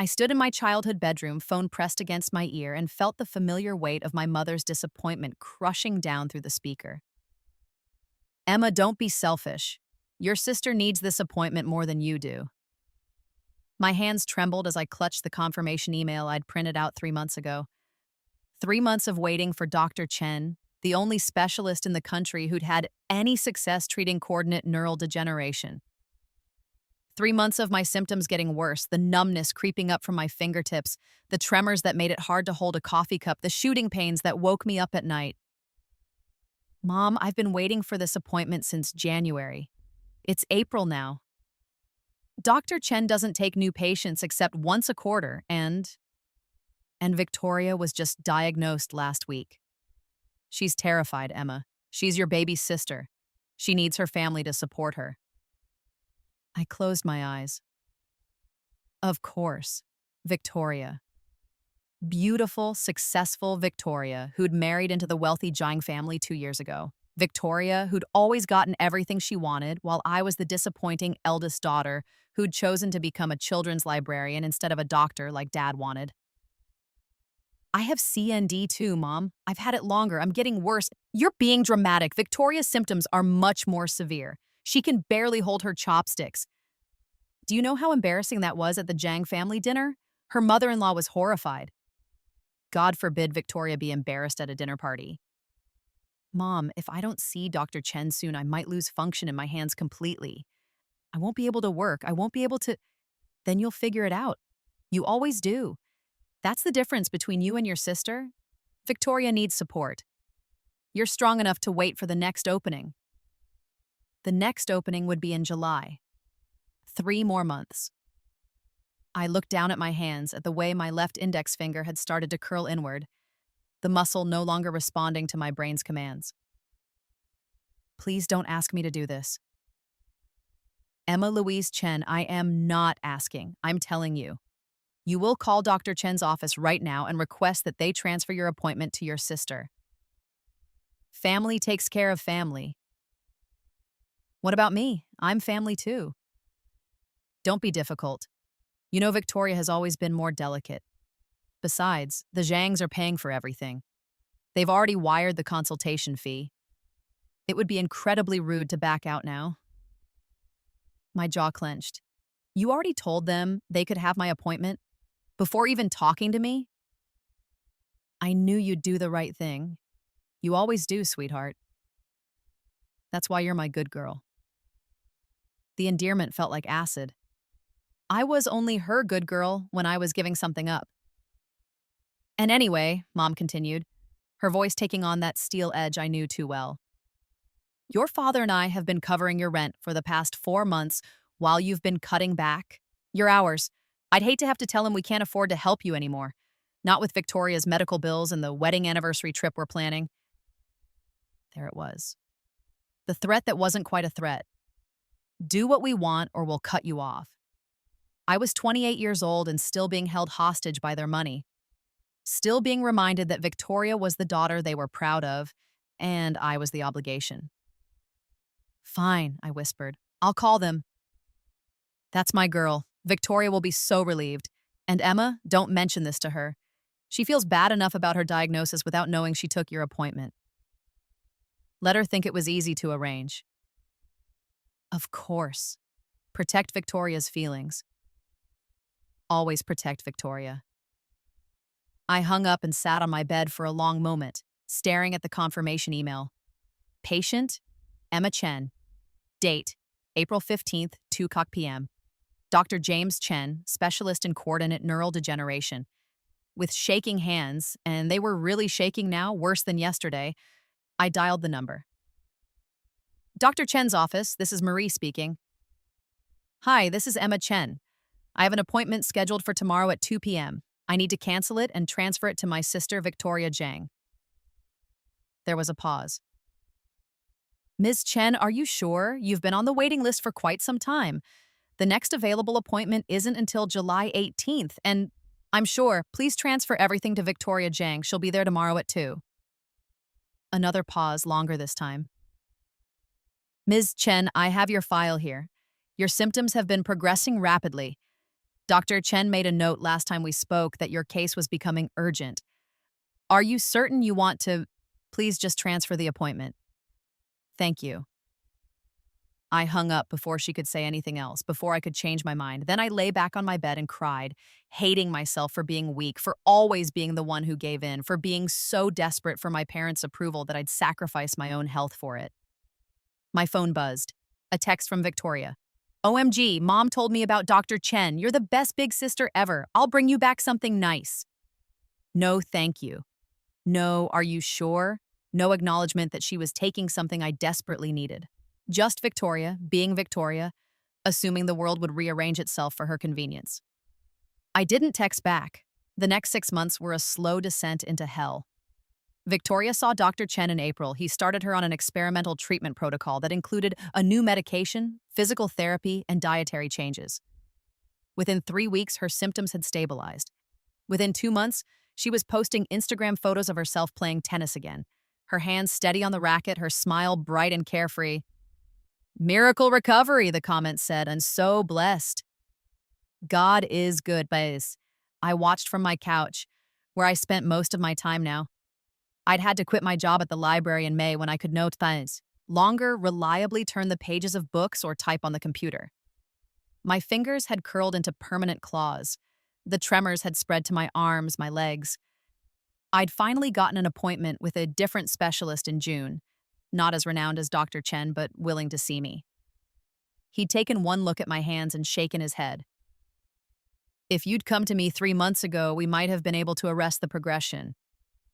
I stood in my childhood bedroom, phone pressed against my ear, and felt the familiar weight of my mother's disappointment crushing down through the speaker. Emma, don't be selfish. Your sister needs this appointment more than you do. My hands trembled as I clutched the confirmation email I'd printed out 3 months ago. 3 months of waiting for Dr. Chen, the only specialist in the country who'd had any success treating coordinate neural degeneration. 3 months of my symptoms getting worse, the numbness creeping up from my fingertips, the tremors that made it hard to hold a coffee cup, the shooting pains that woke me up at night. Mom, I've been waiting for this appointment since January. It's April now. Dr. Chen doesn't take new patients except once a quarter, and Victoria was just diagnosed last week. She's terrified, Emma. She's your baby's sister. She needs her family to support her. I closed my eyes. Of course, Victoria. Beautiful, successful Victoria, who'd married into the wealthy Jiang family 2 years ago. Victoria, who'd always gotten everything she wanted, while I was the disappointing eldest daughter who'd chosen to become a children's librarian instead of a doctor like Dad wanted. I have CND too, Mom. I've had it longer. I'm getting worse. You're being dramatic. Victoria's symptoms are much more severe. She can barely hold her chopsticks. Do you know how embarrassing that was at the Jiang family dinner? Her mother-in-law was horrified. God forbid Victoria be embarrassed at a dinner party. Mom, if I don't see Dr. Chen soon, I might lose function in my hands completely. I won't be able to work. I won't be able to. Then you'll figure it out. You always do. That's the difference between you and your sister. Victoria needs support. You're strong enough to wait for the next opening. The next opening would be in July. 3 more months. I looked down at my hands at the way my left index finger had started to curl inward, the muscle no longer responding to my brain's commands. Please don't ask me to do this. Emma Louise Chen, I am not asking. I'm telling you. You will call Dr. Chen's office right now and request that they transfer your appointment to your sister. Family takes care of family. What about me? I'm family too. Don't be difficult. You know Victoria has always been more delicate. Besides, the Zhangs are paying for everything. They've already wired the consultation fee. It would be incredibly rude to back out now. My jaw clenched. You already told them they could have my appointment? Before even talking to me? I knew you'd do the right thing. You always do, sweetheart. That's why you're my good girl. The endearment felt like acid. I was only her good girl when I was giving something up. And anyway, Mom continued, her voice taking on that steel edge I knew too well. Your father and I have been covering your rent for the past 4 months while you've been cutting back your hours. I'd hate to have to tell him we can't afford to help you anymore. Not with Victoria's medical bills and the wedding anniversary trip we're planning. There it was. The threat that wasn't quite a threat. Do what we want or we'll cut you off. I was 28 years old and still being held hostage by their money. Still being reminded that Victoria was the daughter they were proud of, and I was the obligation. Fine, I whispered. I'll call them. That's my girl. Victoria will be so relieved. And Emma, don't mention this to her. She feels bad enough about her diagnosis without knowing she took your appointment. Let her think it was easy to arrange. Of course. Protect Victoria's feelings. Always protect Victoria. I hung up and sat on my bed for a long moment, staring at the confirmation email. Patient, Emma Chen. Date, April 15th, 2 p.m. Dr. James Chen, specialist in coordinate neural degeneration. With shaking hands, and they were really shaking now, worse than yesterday, I dialed the number. Dr. Chen's office, this is Marie speaking. Hi, this is Emma Chen. I have an appointment scheduled for tomorrow at 2 p.m. I need to cancel it and transfer it to my sister, Victoria Jiang. There was a pause. Ms. Chen, are you sure? You've been on the waiting list for quite some time. The next available appointment isn't until July 18th, and I'm sure. Please transfer everything to Victoria Jiang. She'll be there tomorrow at 2. Another pause, longer this time. Ms. Chen, I have your file here. Your symptoms have been progressing rapidly. Dr. Chen made a note last time we spoke that your case was becoming urgent. Are you certain you want to? Please just transfer the appointment. Thank you. I hung up before she could say anything else, before I could change my mind. Then I lay back on my bed and cried, hating myself for being weak, for always being the one who gave in, for being so desperate for my parents' approval that I'd sacrifice my own health for it. My phone buzzed. A text from Victoria. OMG, Mom told me about Dr. Chen. You're the best big sister ever. I'll bring you back something nice. No, thank you. No, are you sure? No acknowledgement that she was taking something I desperately needed. Just Victoria, being Victoria, assuming the world would rearrange itself for her convenience. I didn't text back. The next 6 months were a slow descent into hell. Victoria saw Dr. Chen in April. He started her on an experimental treatment protocol that included a new medication, physical therapy, and dietary changes. Within 3 weeks, her symptoms had stabilized. Within 2 months, she was posting Instagram photos of herself playing tennis again, her hands steady on the racket, her smile bright and carefree. Miracle recovery, the comments said, and so blessed. God is good, Bez. I watched from my couch, where I spent most of my time now. I'd had to quit my job at the library in May when I could no longer reliably turn the pages of books or type on the computer. My fingers had curled into permanent claws. The tremors had spread to my arms, my legs. I'd finally gotten an appointment with a different specialist in June, not as renowned as Dr. Chen, but willing to see me. He'd taken one look at my hands and shaken his head. If you'd come to me 3 months ago, we might have been able to arrest the progression.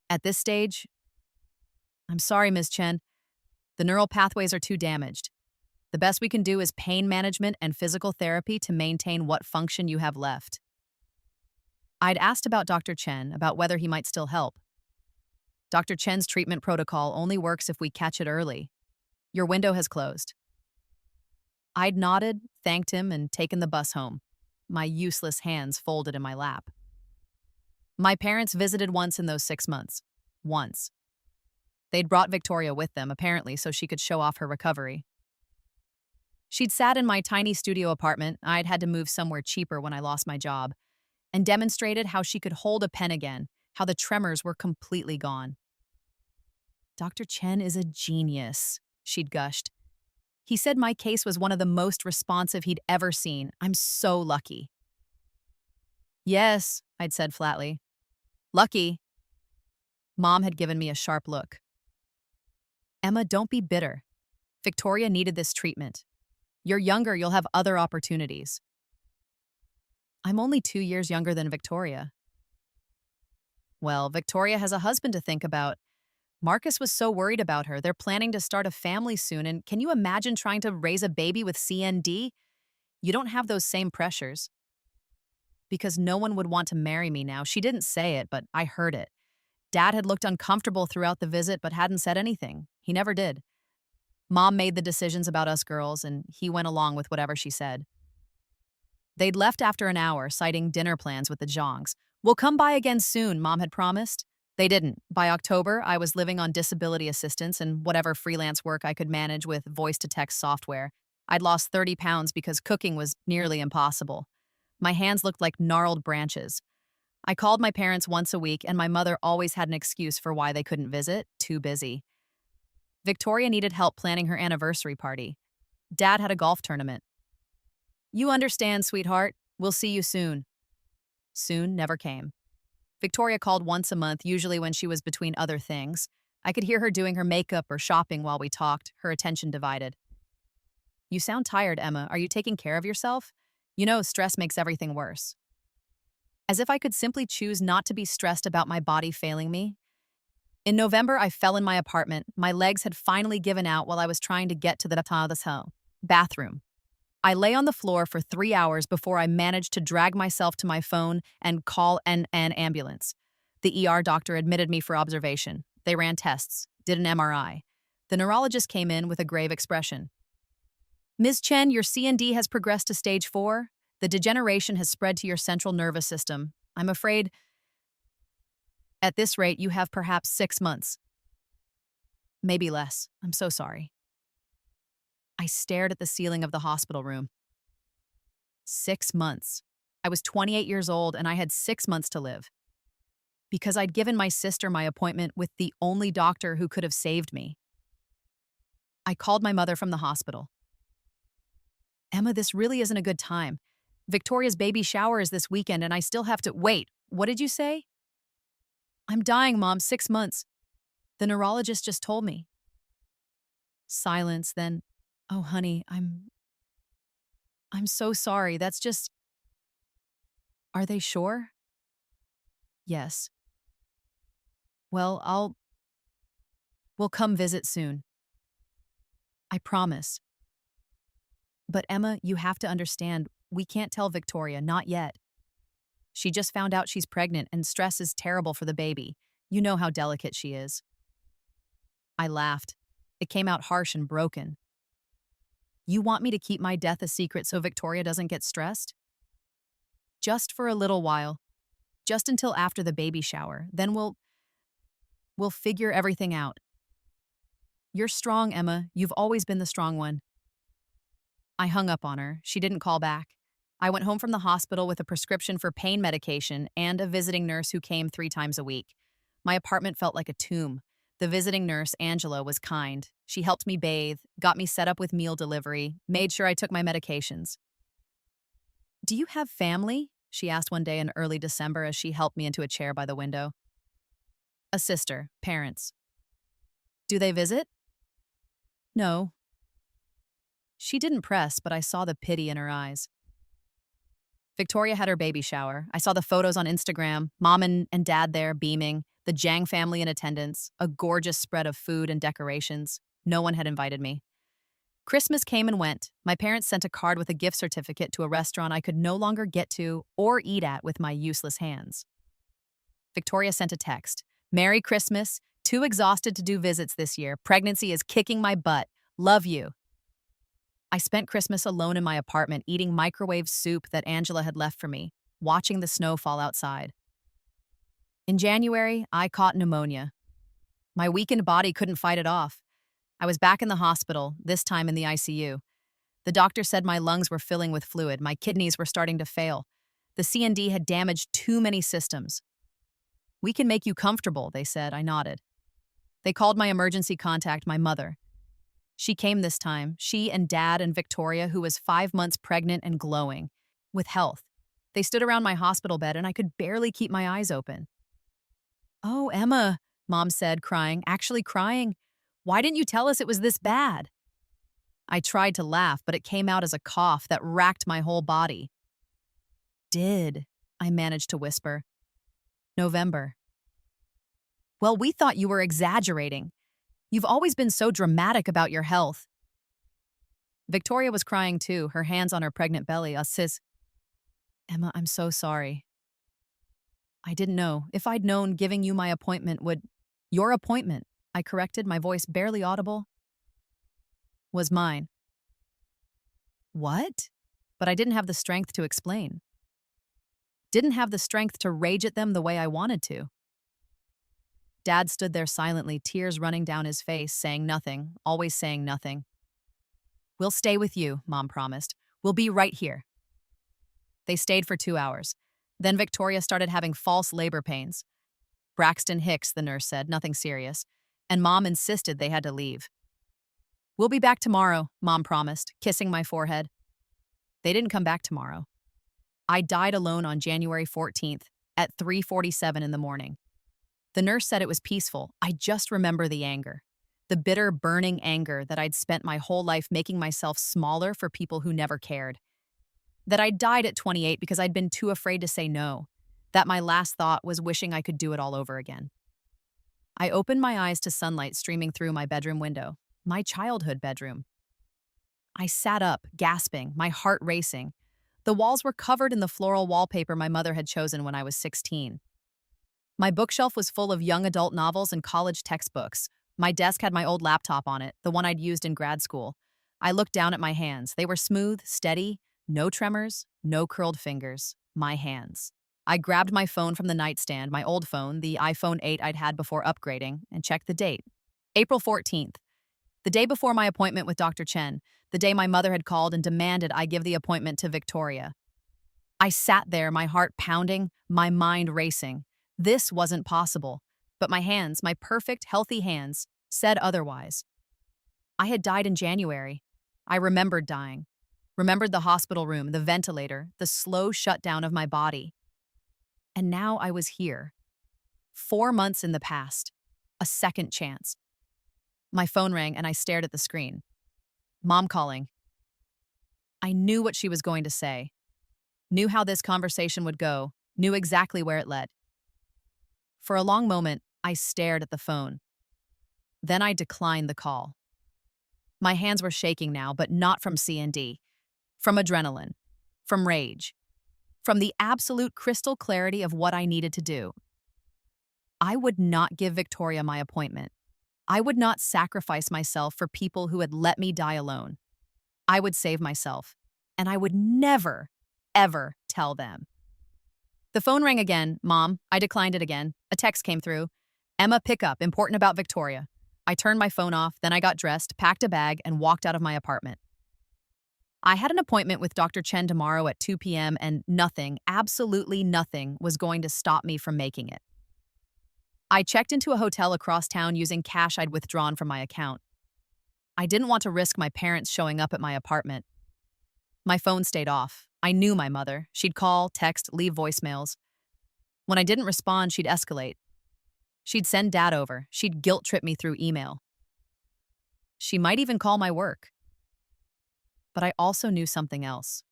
At this stage, I'm sorry, Ms. Chen. The neural pathways are too damaged. The best we can do is pain management and physical therapy to maintain what function you have left. I'd asked about Dr. Chen, about whether he might still help. Dr. Chen's treatment protocol only works if we catch it early. Your window has closed. I'd nodded, thanked him, and taken the bus home, my useless hands folded in my lap. My parents visited once in those 6 months. Once. They'd brought Victoria with them, apparently, so she could show off her recovery. She'd sat in my tiny studio apartment, I'd had to move somewhere cheaper when I lost my job, and demonstrated how she could hold a pen again, how the tremors were completely gone. Dr. Chen is a genius, she'd gushed. He said my case was one of the most responsive he'd ever seen. I'm so lucky. Yes, I'd said flatly. Lucky. Mom had given me a sharp look. Emma, don't be bitter. Victoria needed this treatment. You're younger, you'll have other opportunities. I'm only 2 years younger than Victoria. Well, Victoria has a husband to think about. Marcus was so worried about her. They're planning to start a family soon, and can you imagine trying to raise a baby with CND? You don't have those same pressures. Because no one would want to marry me now. She didn't say it, but I heard it. Dad had looked uncomfortable throughout the visit, but hadn't said anything. He never did. Mom made the decisions about us girls, and he went along with whatever she said. They'd left after an hour, citing dinner plans with the Zhongs. We'll come by again soon, Mom had promised. They didn't. By October, I was living on disability assistance and whatever freelance work I could manage with voice-to-text software. I'd lost 30 pounds because cooking was nearly impossible. My hands looked like gnarled branches. I called my parents once a week, and my mother always had an excuse for why they couldn't visit. Too busy. Victoria needed help planning her anniversary party. Dad had a golf tournament. You understand, sweetheart. We'll see you soon. Soon never came. Victoria called once a month, usually when she was between other things. I could hear her doing her makeup or shopping while we talked, her attention divided. You sound tired, Emma. Are you taking care of yourself? You know, stress makes everything worse. As if I could simply choose not to be stressed about my body failing me. In November, I fell in my apartment. My legs had finally given out while I was trying to get to the bathroom. I lay on the floor for 3 hours before I managed to drag myself to my phone and call an ambulance. The ER doctor admitted me for observation. They ran tests, did an MRI. The neurologist came in with a grave expression. Ms. Chen, your CND has progressed to stage 4. The degeneration has spread to your central nervous system. I'm afraid, at this rate, you have perhaps 6 months. Maybe less. I'm so sorry. I stared at the ceiling of the hospital room. 6 months. I was 28 years old and I had 6 months to live because I'd given my sister my appointment with the only doctor who could have saved me. I called my mother from the hospital. Emma, this really isn't a good time. Victoria's baby shower is this weekend and I still have to— Wait, what did you say? I'm dying, Mom, 6 months. The neurologist just told me. Silence, then, oh, honey, I'm so sorry. That's just— Are they sure? Yes. Well, we'll come visit soon. I promise. But Emma, you have to understand, we can't tell Victoria, not yet. She just found out she's pregnant and stress is terrible for the baby. You know how delicate she is. I laughed. It came out harsh and broken. You want me to keep my death a secret so Victoria doesn't get stressed? Just for a little while. Just until after the baby shower. Then we'll figure everything out. You're strong, Emma. You've always been the strong one. I hung up on her. She didn't call back. I went home from the hospital with a prescription for pain medication and a visiting nurse who came 3 times a week. My apartment felt like a tomb. The visiting nurse, Angela, was kind. She helped me bathe, got me set up with meal delivery, made sure I took my medications. Do you have family? She asked one day in early December as she helped me into a chair by the window. A sister, parents. Do they visit? No. She didn't press, but I saw the pity in her eyes. Victoria had her baby shower. I saw the photos on Instagram, Mom and Dad there beaming, the Jang family in attendance, a gorgeous spread of food and decorations. No one had invited me. Christmas came and went. My parents sent a card with a gift certificate to a restaurant I could no longer get to or eat at with my useless hands. Victoria sent a text. Merry Christmas. Too exhausted to do visits this year. Pregnancy is kicking my butt. Love you. I spent Christmas alone in my apartment eating microwave soup that Angela had left for me, watching the snow fall outside. In January, I caught pneumonia. My weakened body couldn't fight it off. I was back in the hospital, this time in the ICU. The doctor said my lungs were filling with fluid, my kidneys were starting to fail. The C&D had damaged too many systems. We can make you comfortable, they said. I nodded. They called my emergency contact, my mother. She came this time, she and Dad and Victoria, who was 5 months pregnant and glowing, with health. They stood around my hospital bed and I could barely keep my eyes open. Oh, Emma, Mom said, crying, actually crying. Why didn't you tell us it was this bad? I tried to laugh, but it came out as a cough that racked my whole body. I managed to whisper. November. Well, we thought you were exaggerating. You've always been so dramatic about your health. Victoria was crying too, her hands on her pregnant belly. Emma, I'm so sorry. I didn't know. If I'd known giving you my appointment would— Your appointment, I corrected, my voice barely audible. Was mine. What? But I didn't have the strength to explain. Didn't have the strength to rage at them the way I wanted to. Dad stood there silently, tears running down his face, saying nothing, always saying nothing. We'll stay with you, Mom promised. We'll be right here. They stayed for 2 hours. Then Victoria started having false labor pains. Braxton Hicks, the nurse said, nothing serious. And Mom insisted they had to leave. We'll be back tomorrow, Mom promised, kissing my forehead. They didn't come back tomorrow. I died alone on January 14th at 3:47 in the morning. The nurse said it was peaceful. I just remember the anger. The bitter, burning anger that I'd spent my whole life making myself smaller for people who never cared. That I'd died at 28 because I'd been too afraid to say no. That my last thought was wishing I could do it all over again. I opened my eyes to sunlight streaming through my bedroom window, my childhood bedroom. I sat up, gasping, my heart racing. The walls were covered in the floral wallpaper my mother had chosen when I was 16. My bookshelf was full of young adult novels and college textbooks. My desk had my old laptop on it, the one I'd used in grad school. I looked down at my hands. They were smooth, steady, no tremors, no curled fingers. My hands. I grabbed my phone from the nightstand, my old phone, the iPhone 8 I'd had before upgrading, and checked the date. April 14th. The day before my appointment with Dr. Chen, the day my mother had called and demanded I give the appointment to Victoria. I sat there, my heart pounding, my mind racing. This wasn't possible. But my hands, my perfect, healthy hands, said otherwise. I had died in January. I remembered dying. Remembered the hospital room, the ventilator, the slow shutdown of my body. And now I was here. 4 months in the past. A second chance. My phone rang and I stared at the screen. Mom calling. I knew what she was going to say. Knew how this conversation would go. Knew exactly where it led. For a long moment, I stared at the phone. Then I declined the call. My hands were shaking now, but not from C&D. From adrenaline. From rage. From the absolute crystal clarity of what I needed to do. I would not give Victoria my appointment. I would not sacrifice myself for people who had let me die alone. I would save myself. And I would never, ever tell them. The phone rang again. Mom, I declined it again. A text came through. Emma, pick up. Important about Victoria. I turned my phone off, then I got dressed, packed a bag, and walked out of my apartment. I had an appointment with Dr. Chen tomorrow at 2 p.m. and nothing, absolutely nothing, was going to stop me from making it. I checked into a hotel across town using cash I'd withdrawn from my account. I didn't want to risk my parents showing up at my apartment. My phone stayed off. I knew my mother. She'd call, text, leave voicemails. When I didn't respond, she'd escalate. She'd send Dad over. She'd guilt-trip me through email. She might even call my work. But I also knew something else.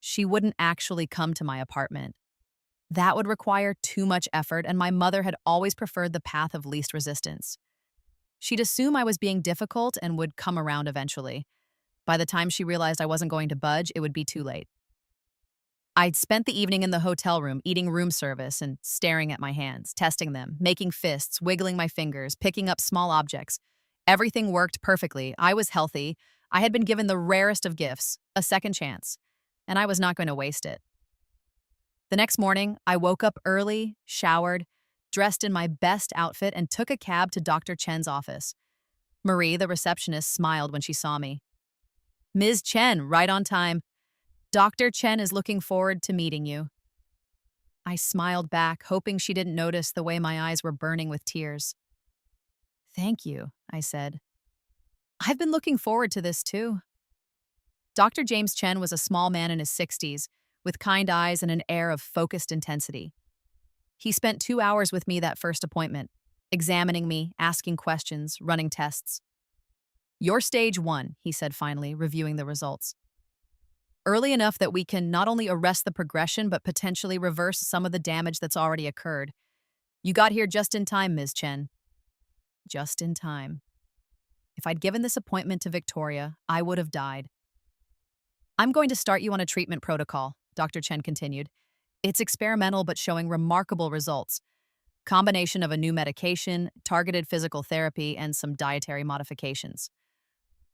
She wouldn't actually come to my apartment. That would require too much effort, and my mother had always preferred the path of least resistance. She'd assume I was being difficult and would come around eventually. By the time she realized I wasn't going to budge, it would be too late. I'd spent the evening in the hotel room, eating room service and staring at my hands, testing them, making fists, wiggling my fingers, picking up small objects. Everything worked perfectly. I was healthy. I had been given the rarest of gifts, a second chance, and I was not going to waste it. The next morning, I woke up early, showered, dressed in my best outfit, and took a cab to Dr. Chen's office. Marie, the receptionist, smiled when she saw me. Ms. Chen, right on time. Dr. Chen is looking forward to meeting you. I smiled back, hoping she didn't notice the way my eyes were burning with tears. Thank you, I said. I've been looking forward to this too. Dr. James Chen was a small man in his 60s, with kind eyes and an air of focused intensity. He spent 2 hours with me that first appointment, examining me, asking questions, running tests. You're stage 1, he said finally, reviewing the results. Early enough that we can not only arrest the progression, but potentially reverse some of the damage that's already occurred. You got here just in time, Ms. Chen. Just in time. If I'd given this appointment to Victoria, I would have died. I'm going to start you on a treatment protocol, Dr. Chen continued. It's experimental but showing remarkable results. Combination of a new medication, targeted physical therapy, and some dietary modifications.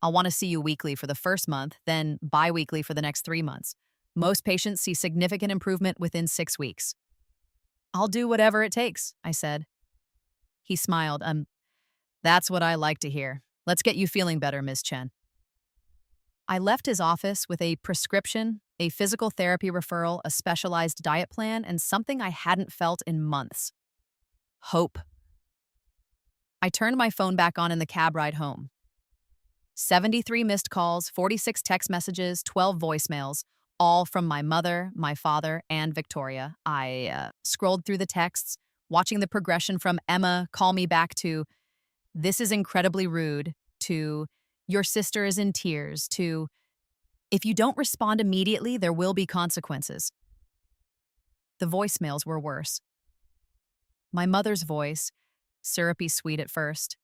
I'll want to see you weekly for the first month, then bi-weekly for the next 3 months. Most patients see significant improvement within 6 weeks. I'll do whatever it takes, I said. He smiled. That's what I like to hear. Let's get you feeling better, Ms. Chen. I left his office with a prescription, a physical therapy referral, a specialized diet plan, and something I hadn't felt in months. Hope. I turned my phone back on in the cab ride home. 73 missed calls, 46 text messages, 12 voicemails, all from my mother, my father, and Victoria. I scrolled through the texts, watching the progression from Emma, call me back, to this is incredibly rude, to your sister is in tears, to if you don't respond immediately, there will be consequences. The voicemails were worse. My mother's voice, syrupy sweet at first.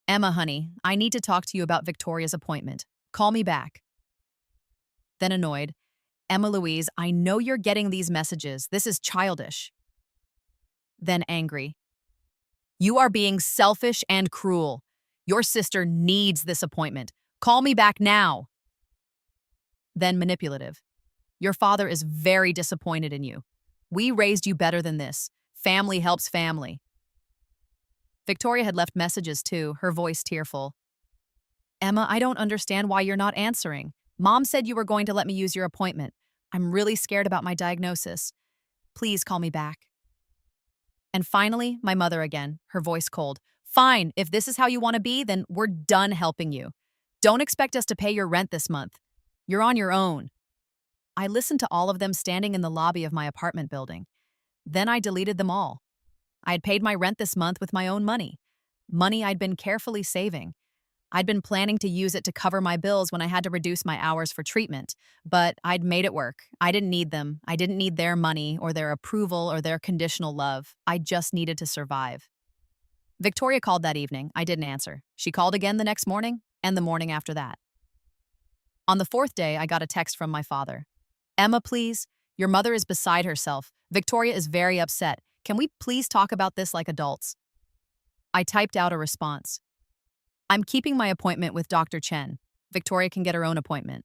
Emma, honey, I need to talk to you about Victoria's appointment. Call me back. Then annoyed, Emma Louise, I know you're getting these messages. This is childish. Then angry. You are being selfish and cruel. Your sister needs this appointment. Call me back now. Then manipulative. Your father is very disappointed in you. We raised you better than this. Family helps family. Victoria had left messages too, her voice tearful. Emma, I don't understand why you're not answering. Mom said you were going to let me use your appointment. I'm really scared about my diagnosis. Please call me back. And finally, my mother again, her voice cold. Fine, if this is how you want to be, then we're done helping you. Don't expect us to pay your rent this month. You're on your own. I listened to all of them standing in the lobby of my apartment building. Then I deleted them all. I had paid my rent this month with my own money. Money I'd been carefully saving. I'd been planning to use it to cover my bills when I had to reduce my hours for treatment, but I'd made it work. I didn't need them. I didn't need their money or their approval or their conditional love. I just needed to survive. Victoria called that evening. I didn't answer. She called again the next morning and the morning after that. On the fourth day, I got a text from my father. Emma, please. Your mother is beside herself. Victoria is very upset. Can we please talk about this like adults? I typed out a response. I'm keeping my appointment with Dr. Chen. Victoria can get her own appointment.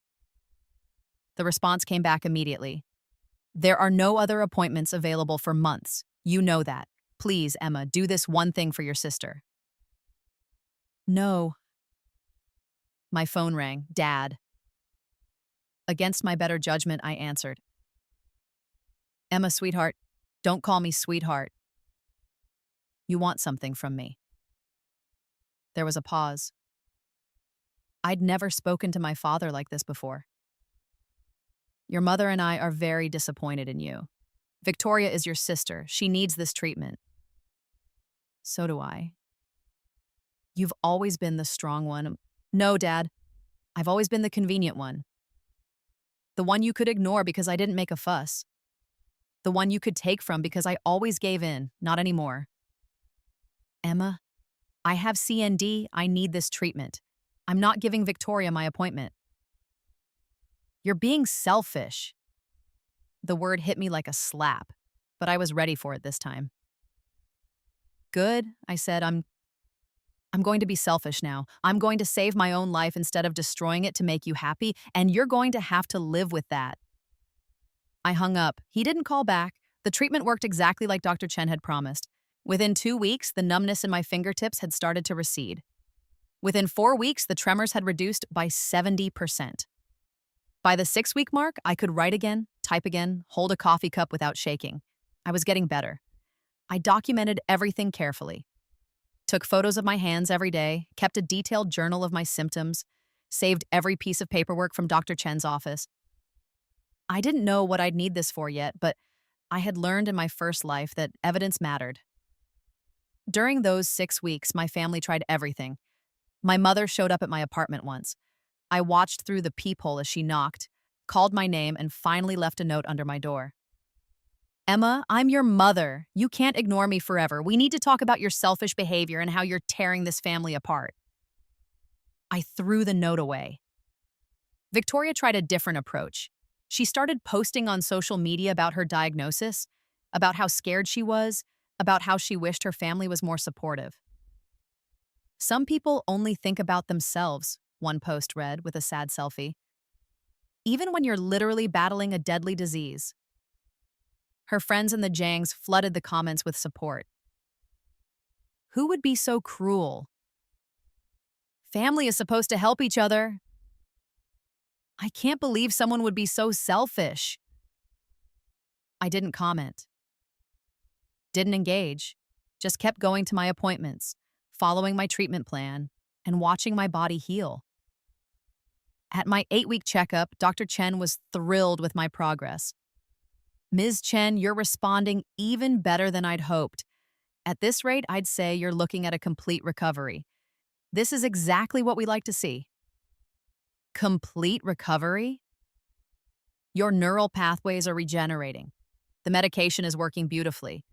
The response came back immediately. There are no other appointments available for months. You know that. Please, Emma, do this one thing for your sister. No. My phone rang. Dad. Against my better judgment, I answered. Emma, sweetheart, don't call me sweetheart. You want something from me. There was a pause. I'd never spoken to my father like this before. Your mother and I are very disappointed in you. Victoria is your sister. She needs this treatment. So do I. You've always been the strong one. No, Dad. I've always been the convenient one. The one you could ignore because I didn't make a fuss. The one you could take from because I always gave in. Not anymore. Emma, I have CND. I need this treatment. I'm not giving Victoria my appointment. You're being selfish. The word hit me like a slap, but I was ready for it this time. Good, I said. I'm going to be selfish now. I'm going to save my own life instead of destroying it to make you happy, and you're going to have to live with that. I hung up. He didn't call back. The treatment worked exactly like Dr. Chen had promised. Within 2 weeks, the numbness in my fingertips had started to recede. Within 4 weeks, the tremors had reduced by 70%. By the 6-week mark, I could write again, type again, hold a coffee cup without shaking. I was getting better. I documented everything carefully. Took photos of my hands every day, kept a detailed journal of my symptoms, saved every piece of paperwork from Dr. Chen's office. I didn't know what I'd need this for yet, but I had learned in my first life that evidence mattered. During those 6 weeks, my family tried everything. My mother showed up at my apartment once. I watched through the peephole as she knocked, called my name, and finally left a note under my door. Emma, I'm your mother. You can't ignore me forever. We need to talk about your selfish behavior and how you're tearing this family apart. I threw the note away. Victoria tried a different approach. She started posting on social media about her diagnosis, about how scared she was, about how she wished her family was more supportive. Some people only think about themselves, one post read with a sad selfie. Even when you're literally battling a deadly disease. Her friends in the Jangs flooded the comments with support. Who would be so cruel? Family is supposed to help each other. I can't believe someone would be so selfish. I didn't comment. Didn't engage. Just kept going to my appointments, following my treatment plan, and watching my body heal. At my 8-week checkup, Dr. Chen was thrilled with my progress. Ms. Chen, you're responding even better than I'd hoped. At this rate, I'd say you're looking at a complete recovery. This is exactly what we like to see. Complete recovery? Your neural pathways are regenerating. The medication is working beautifully.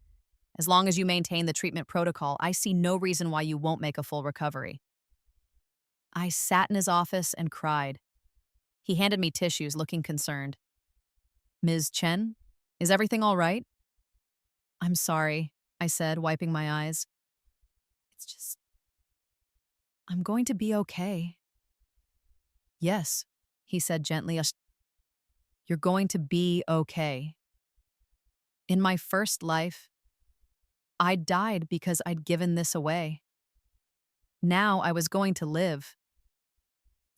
As long as you maintain the treatment protocol, I see no reason why you won't make a full recovery. I sat in his office and cried. He handed me tissues, looking concerned. Ms. Chen, is everything all right? I'm sorry, I said, wiping my eyes. It's just... I'm going to be okay. Yes, he said gently. You're going to be okay. In my first life, I died because I'd given this away. Now I was going to live.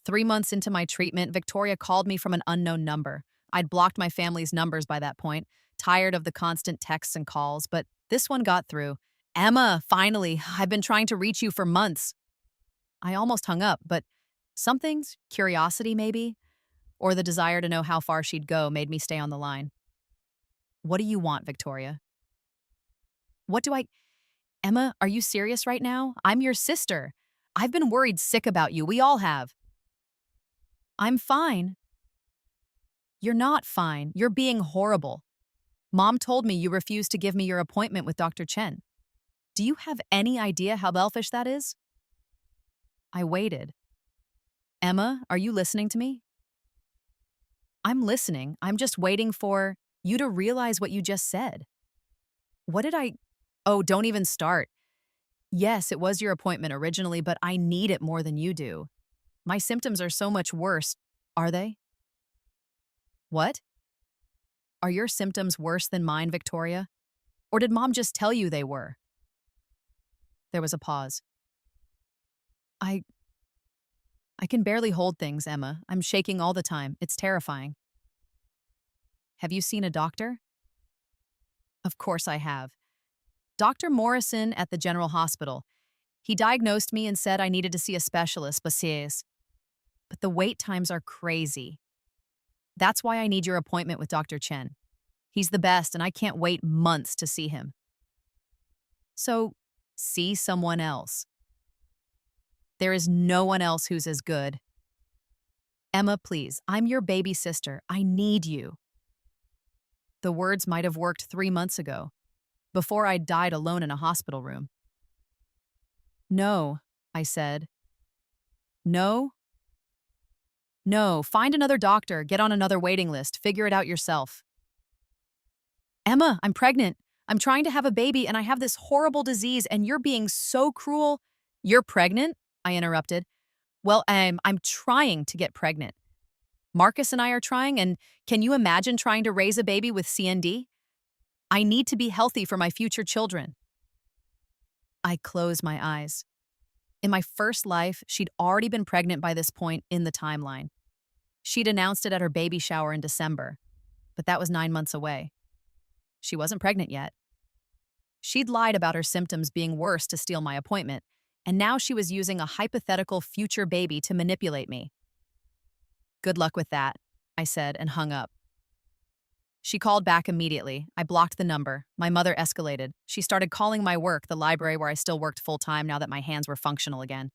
3 months into my treatment, Victoria called me from an unknown number. I'd blocked my family's numbers by that point, tired of the constant texts and calls, but this one got through. Emma, finally, I've been trying to reach you for months. I almost hung up, but something's curiosity maybe, or the desire to know how far she'd go made me stay on the line. What do you want, Victoria? What do I... Emma, are you serious right now? I'm your sister. I've been worried sick about you. We all have. I'm fine. You're not fine. You're being horrible. Mom told me you refused to give me your appointment with Dr. Chen. Do you have any idea how selfish that is? I waited. Emma, are you listening to me? I'm listening. I'm just waiting for you to realize what you just said. What did I... Oh, don't even start. Yes, it was your appointment originally, but I need it more than you do. My symptoms are so much worse. Are they? What? Are your symptoms worse than mine, Victoria? Or did Mom just tell you they were? There was a pause. I can barely hold things, Emma. I'm shaking all the time. It's terrifying. Have you seen a doctor? Of course I have. Dr. Morrison at the General Hospital. He diagnosed me and said I needed to see a specialist, but the wait times are crazy. That's why I need your appointment with Dr. Chen. He's the best, and I can't wait months to see him. So, see someone else. There is no one else who's as good. Emma, please, I'm your baby sister. I need you. The words might have worked 3 months ago, before I died alone in a hospital room. No, I said. No? No, find another doctor, get on another waiting list, figure it out yourself. Emma, I'm pregnant. I'm trying to have a baby and I have this horrible disease and you're being so cruel. You're pregnant? I interrupted. Well, I'm trying to get pregnant. Marcus and I are trying, and can you imagine trying to raise a baby with CND? I need to be healthy for my future children. I closed my eyes. In my first life, she'd already been pregnant by this point in the timeline. She'd announced it at her baby shower in December, but that was 9 months away. She wasn't pregnant yet. She'd lied about her symptoms being worse to steal my appointment, and now she was using a hypothetical future baby to manipulate me. Good luck with that, I said and hung up. She called back immediately. I blocked the number. My mother escalated. She started calling my work, the library where I still worked full-time now that my hands were functional again.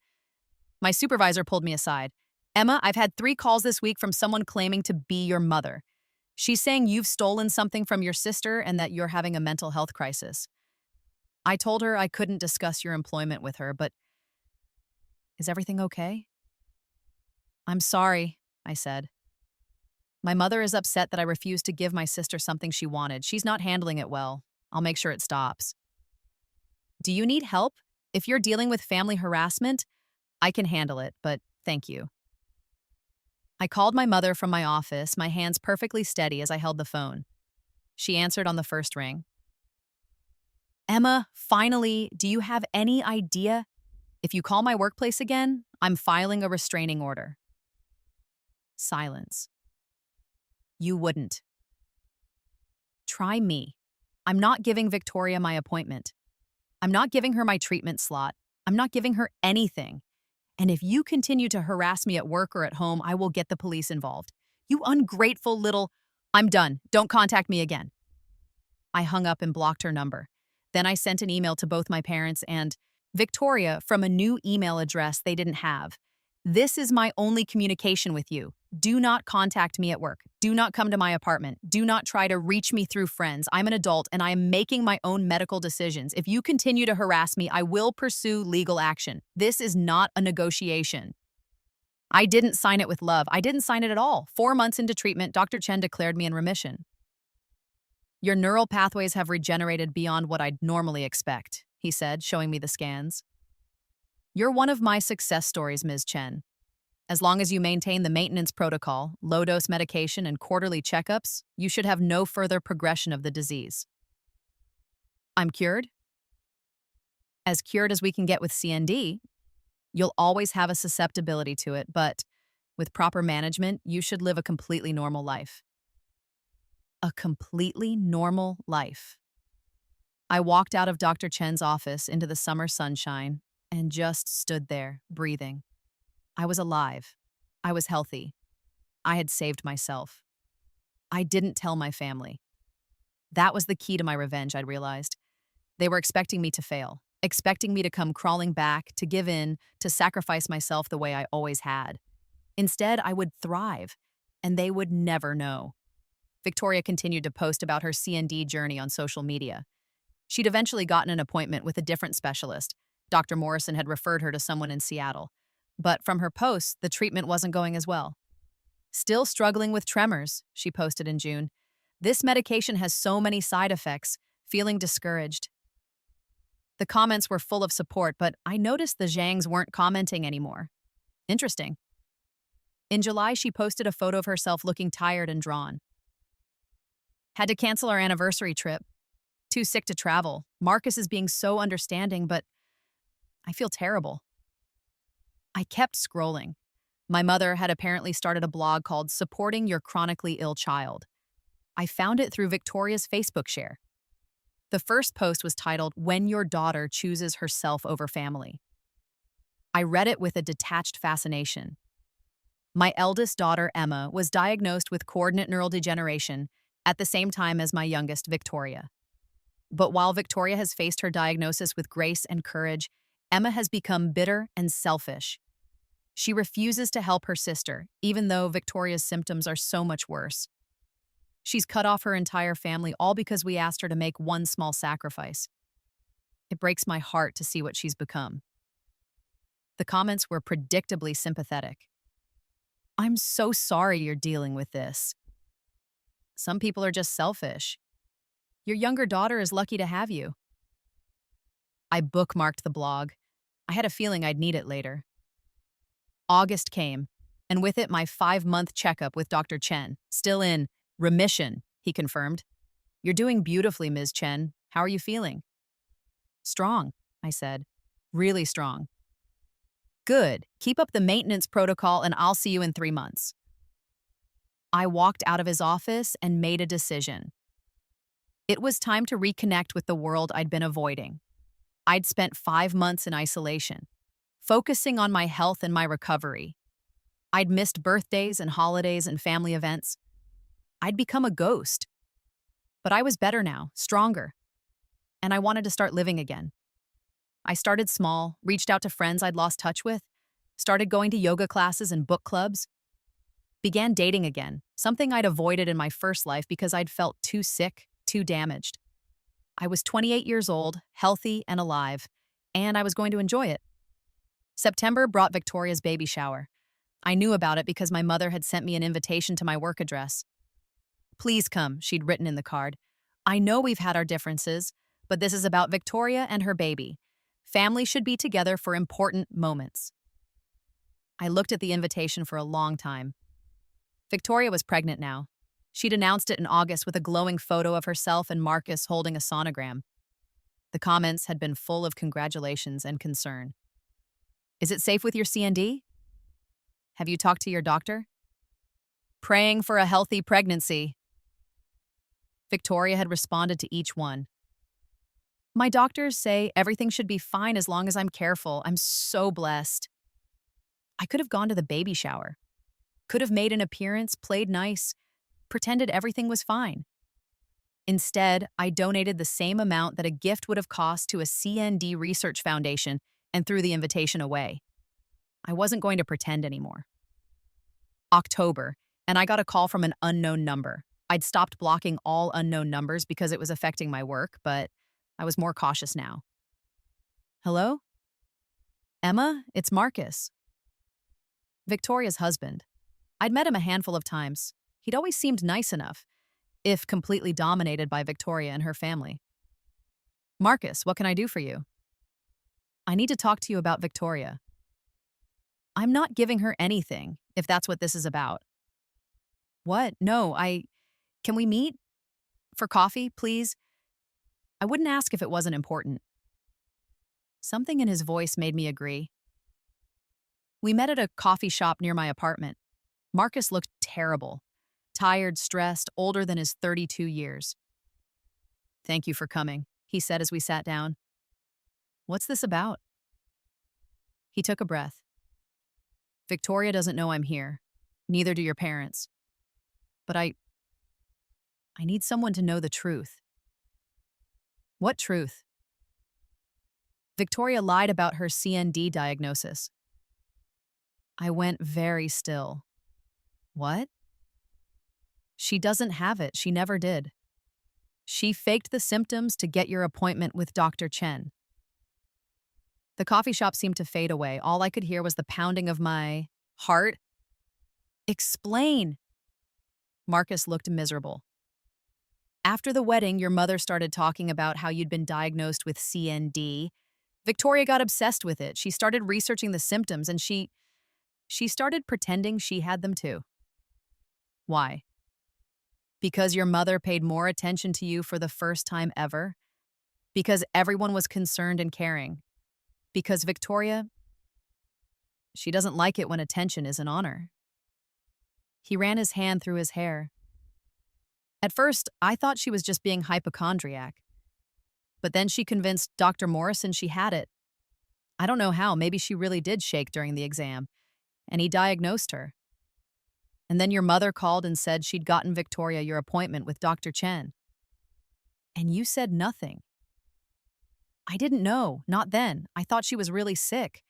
My supervisor pulled me aside. Emma, I've had 3 calls this week from someone claiming to be your mother. She's saying you've stolen something from your sister and that you're having a mental health crisis. I told her I couldn't discuss your employment with her, but is everything okay? I'm sorry, I said. My mother is upset that I refused to give my sister something she wanted. She's not handling it well. I'll make sure it stops. Do you need help? If you're dealing with family harassment, I can handle it, but thank you. I called my mother from my office, my hands perfectly steady as I held the phone. She answered on the first ring. Emma, finally, do you have any idea? If you call my workplace again, I'm filing a restraining order. Silence. You wouldn't. Try me. I'm not giving Victoria my appointment. I'm not giving her my treatment slot. I'm not giving her anything. And if you continue to harass me at work or at home, I will get the police involved. You ungrateful little... I'm done. Don't contact me again. I hung up and blocked her number. Then I sent an email to both my parents and Victoria from a new email address they didn't have. This is my only communication with you. Do not contact me at work. Do not come to my apartment. Do not try to reach me through friends. I'm an adult and I am making my own medical decisions. If you continue to harass me, I will pursue legal action. This is not a negotiation. I didn't sign it with love. I didn't sign it at all. 4 months into treatment, Dr. Chen declared me in remission. Your neural pathways have regenerated beyond what I'd normally expect, he said, showing me the scans. You're one of my success stories, Ms. Chen. As long as you maintain the maintenance protocol, low-dose medication, and quarterly checkups, you should have no further progression of the disease. I'm cured? As cured as we can get with CND. You'll always have a susceptibility to it, but with proper management, you should live a completely normal life. a completely normal life. I walked out of Dr. Chen's office into the summer sunshine and just stood there, breathing. I was alive. I was healthy. I had saved myself. I didn't tell my family. That was the key to my revenge, I'd realized. They were expecting me to fail, expecting me to come crawling back, to give in, to sacrifice myself the way I always had. Instead, I would thrive, and they would never know. Victoria continued to post about her CND journey on social media. She'd eventually gotten an appointment with a different specialist. Dr. Morrison had referred her to someone in Seattle. But from her posts, the treatment wasn't going as well. Still struggling with tremors, she posted in June. This medication has so many side effects, feeling discouraged. The comments were full of support, but I noticed the Zhangs weren't commenting anymore. Interesting. In July, she posted a photo of herself looking tired and drawn. Had to cancel our anniversary trip. Too sick to travel. Marcus is being so understanding, but I feel terrible. I kept scrolling. My mother had apparently started a blog called Supporting Your Chronically Ill Child. I found it through Victoria's Facebook share. The first post was titled, When Your Daughter Chooses Herself Over Family. I read it with a detached fascination. My eldest daughter, Emma, was diagnosed with coordinate neural degeneration at the same time as my youngest, Victoria. But while Victoria has faced her diagnosis with grace and courage, Emma has become bitter and selfish. She refuses to help her sister, even though Victoria's symptoms are so much worse. She's cut off her entire family, all because we asked her to make one small sacrifice. It breaks my heart to see what she's become. The comments were predictably sympathetic. I'm so sorry you're dealing with this. Some people are just selfish. Your younger daughter is lucky to have you. I bookmarked the blog. I had a feeling I'd need it later. August came, and with it my 5-month checkup with Dr. Chen. Still in remission, he confirmed. You're doing beautifully, Ms. Chen. How are you feeling? Strong, I said. Really strong. Good. Keep up the maintenance protocol and I'll see you in 3 months. I walked out of his office and made a decision. It was time to reconnect with the world I'd been avoiding. I'd spent 5 months in isolation, focusing on my health and my recovery. I'd missed birthdays and holidays and family events. I'd become a ghost. But I was better now, stronger. And I wanted to start living again. I started small, reached out to friends I'd lost touch with, started going to yoga classes and book clubs, began dating again, something I'd avoided in my first life because I'd felt too sick, too damaged. I was 28 years old, healthy and alive, and I was going to enjoy it. September brought Victoria's baby shower. I knew about it because my mother had sent me an invitation to my work address. Please come, she'd written in the card. I know we've had our differences, but this is about Victoria and her baby. Family should be together for important moments. I looked at the invitation for a long time. Victoria was pregnant now. She'd announced it in August with a glowing photo of herself and Marcus holding a sonogram. The comments had been full of congratulations and concern. Is it safe with your CND? Have you talked to your doctor? Praying for a healthy pregnancy. Victoria had responded to each one. My doctors say everything should be fine as long as I'm careful. I'm so blessed. I could have gone to the baby shower. Could have made an appearance, played nice, pretended everything was fine. Instead, I donated the same amount that a gift would have cost to a CND research foundation and threw the invitation away. I wasn't going to pretend anymore. October, and I got a call from an unknown number. I'd stopped blocking all unknown numbers because it was affecting my work, but I was more cautious now. Hello? Emma, it's Marcus. Victoria's husband. I'd met him a handful of times. He'd always seemed nice enough, if completely dominated by Victoria and her family. Marcus, what can I do for you? I need to talk to you about Victoria. I'm not giving her anything, if that's what this is about. What? No, Can we meet? For coffee, please? I wouldn't ask if it wasn't important. Something in his voice made me agree. We met at a coffee shop near my apartment. Marcus looked terrible. tired, stressed, older than his 32 years. "Thank you for coming," he said as we sat down. "What's this about?" He took a breath. "Victoria doesn't know I'm here. Neither do your parents. But I need someone to know the truth." "What truth?" "Victoria lied about her CND diagnosis." I went very still. "What?" "She doesn't have it. She never did. She faked the symptoms to get your appointment with Dr. Chen." The coffee shop seemed to fade away. All I could hear was the pounding of my heart. "Explain." Marcus looked miserable. "After the wedding, your mother started talking about how you'd been diagnosed with CND. Victoria got obsessed with it. She started researching the symptoms and she started pretending she had them too." "Why?" "Because your mother paid more attention to you for the first time ever. Because everyone was concerned and caring. Because Victoria, she doesn't like it when attention isn't on her." He ran his hand through his hair. "At first, I thought she was just being hypochondriac. But then she convinced Dr. Morrison she had it. I don't know how, maybe she really did shake during the exam. And he diagnosed her. And then your mother called and said she'd gotten Victoria your appointment with Dr. Chen. And you said nothing." "I didn't know, not then. I thought she was really sick.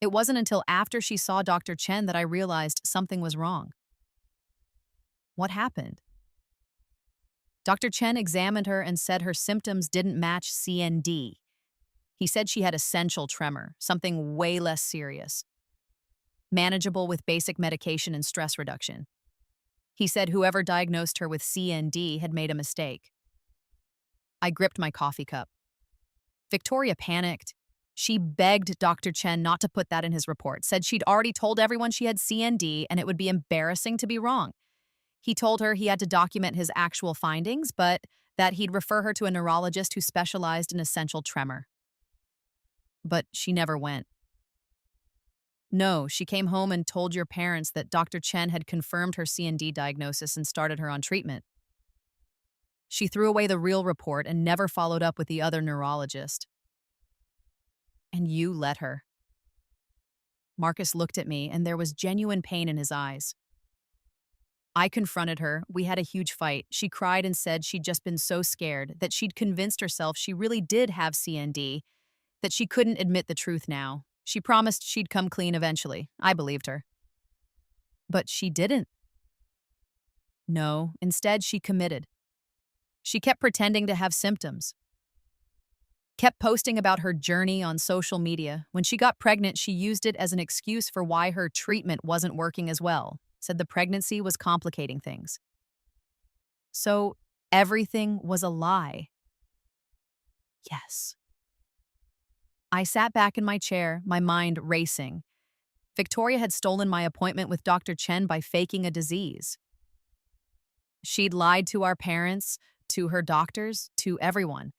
It wasn't until after she saw Dr. Chen that I realized something was wrong." "What happened?" "Dr. Chen examined her and said her symptoms didn't match CND. He said she had essential tremor, something way less serious. Manageable with basic medication and stress reduction. He said whoever diagnosed her with CND had made a mistake." I gripped my coffee cup. Victoria panicked. She begged Dr. Chen not to put that in his report, said she'd already told everyone she had CND and it would be embarrassing to be wrong. He told her he had to document his actual findings, but that he'd refer her to a neurologist who specialized in essential tremor. But she never went. "No, she came home and told your parents that Dr. Chen had confirmed her CND diagnosis and started her on treatment. She threw away the real report and never followed up with the other neurologist. And you let her." Marcus looked at me, and there was genuine pain in his eyes. "I confronted her. We had a huge fight. She cried and said she'd just been so scared, that she'd convinced herself she really did have CND, that she couldn't admit the truth now. She promised she'd come clean eventually. I believed her." "But she didn't." "No, instead she committed. She kept pretending to have symptoms. Kept posting about her journey on social media. When she got pregnant, she used it as an excuse for why her treatment wasn't working as well. Said the pregnancy was complicating things. So everything was a lie." Yes. I sat back in my chair, my mind racing. Victoria had stolen my appointment with Dr. Chen by faking a disease. She'd lied to our parents, to her doctors, to everyone.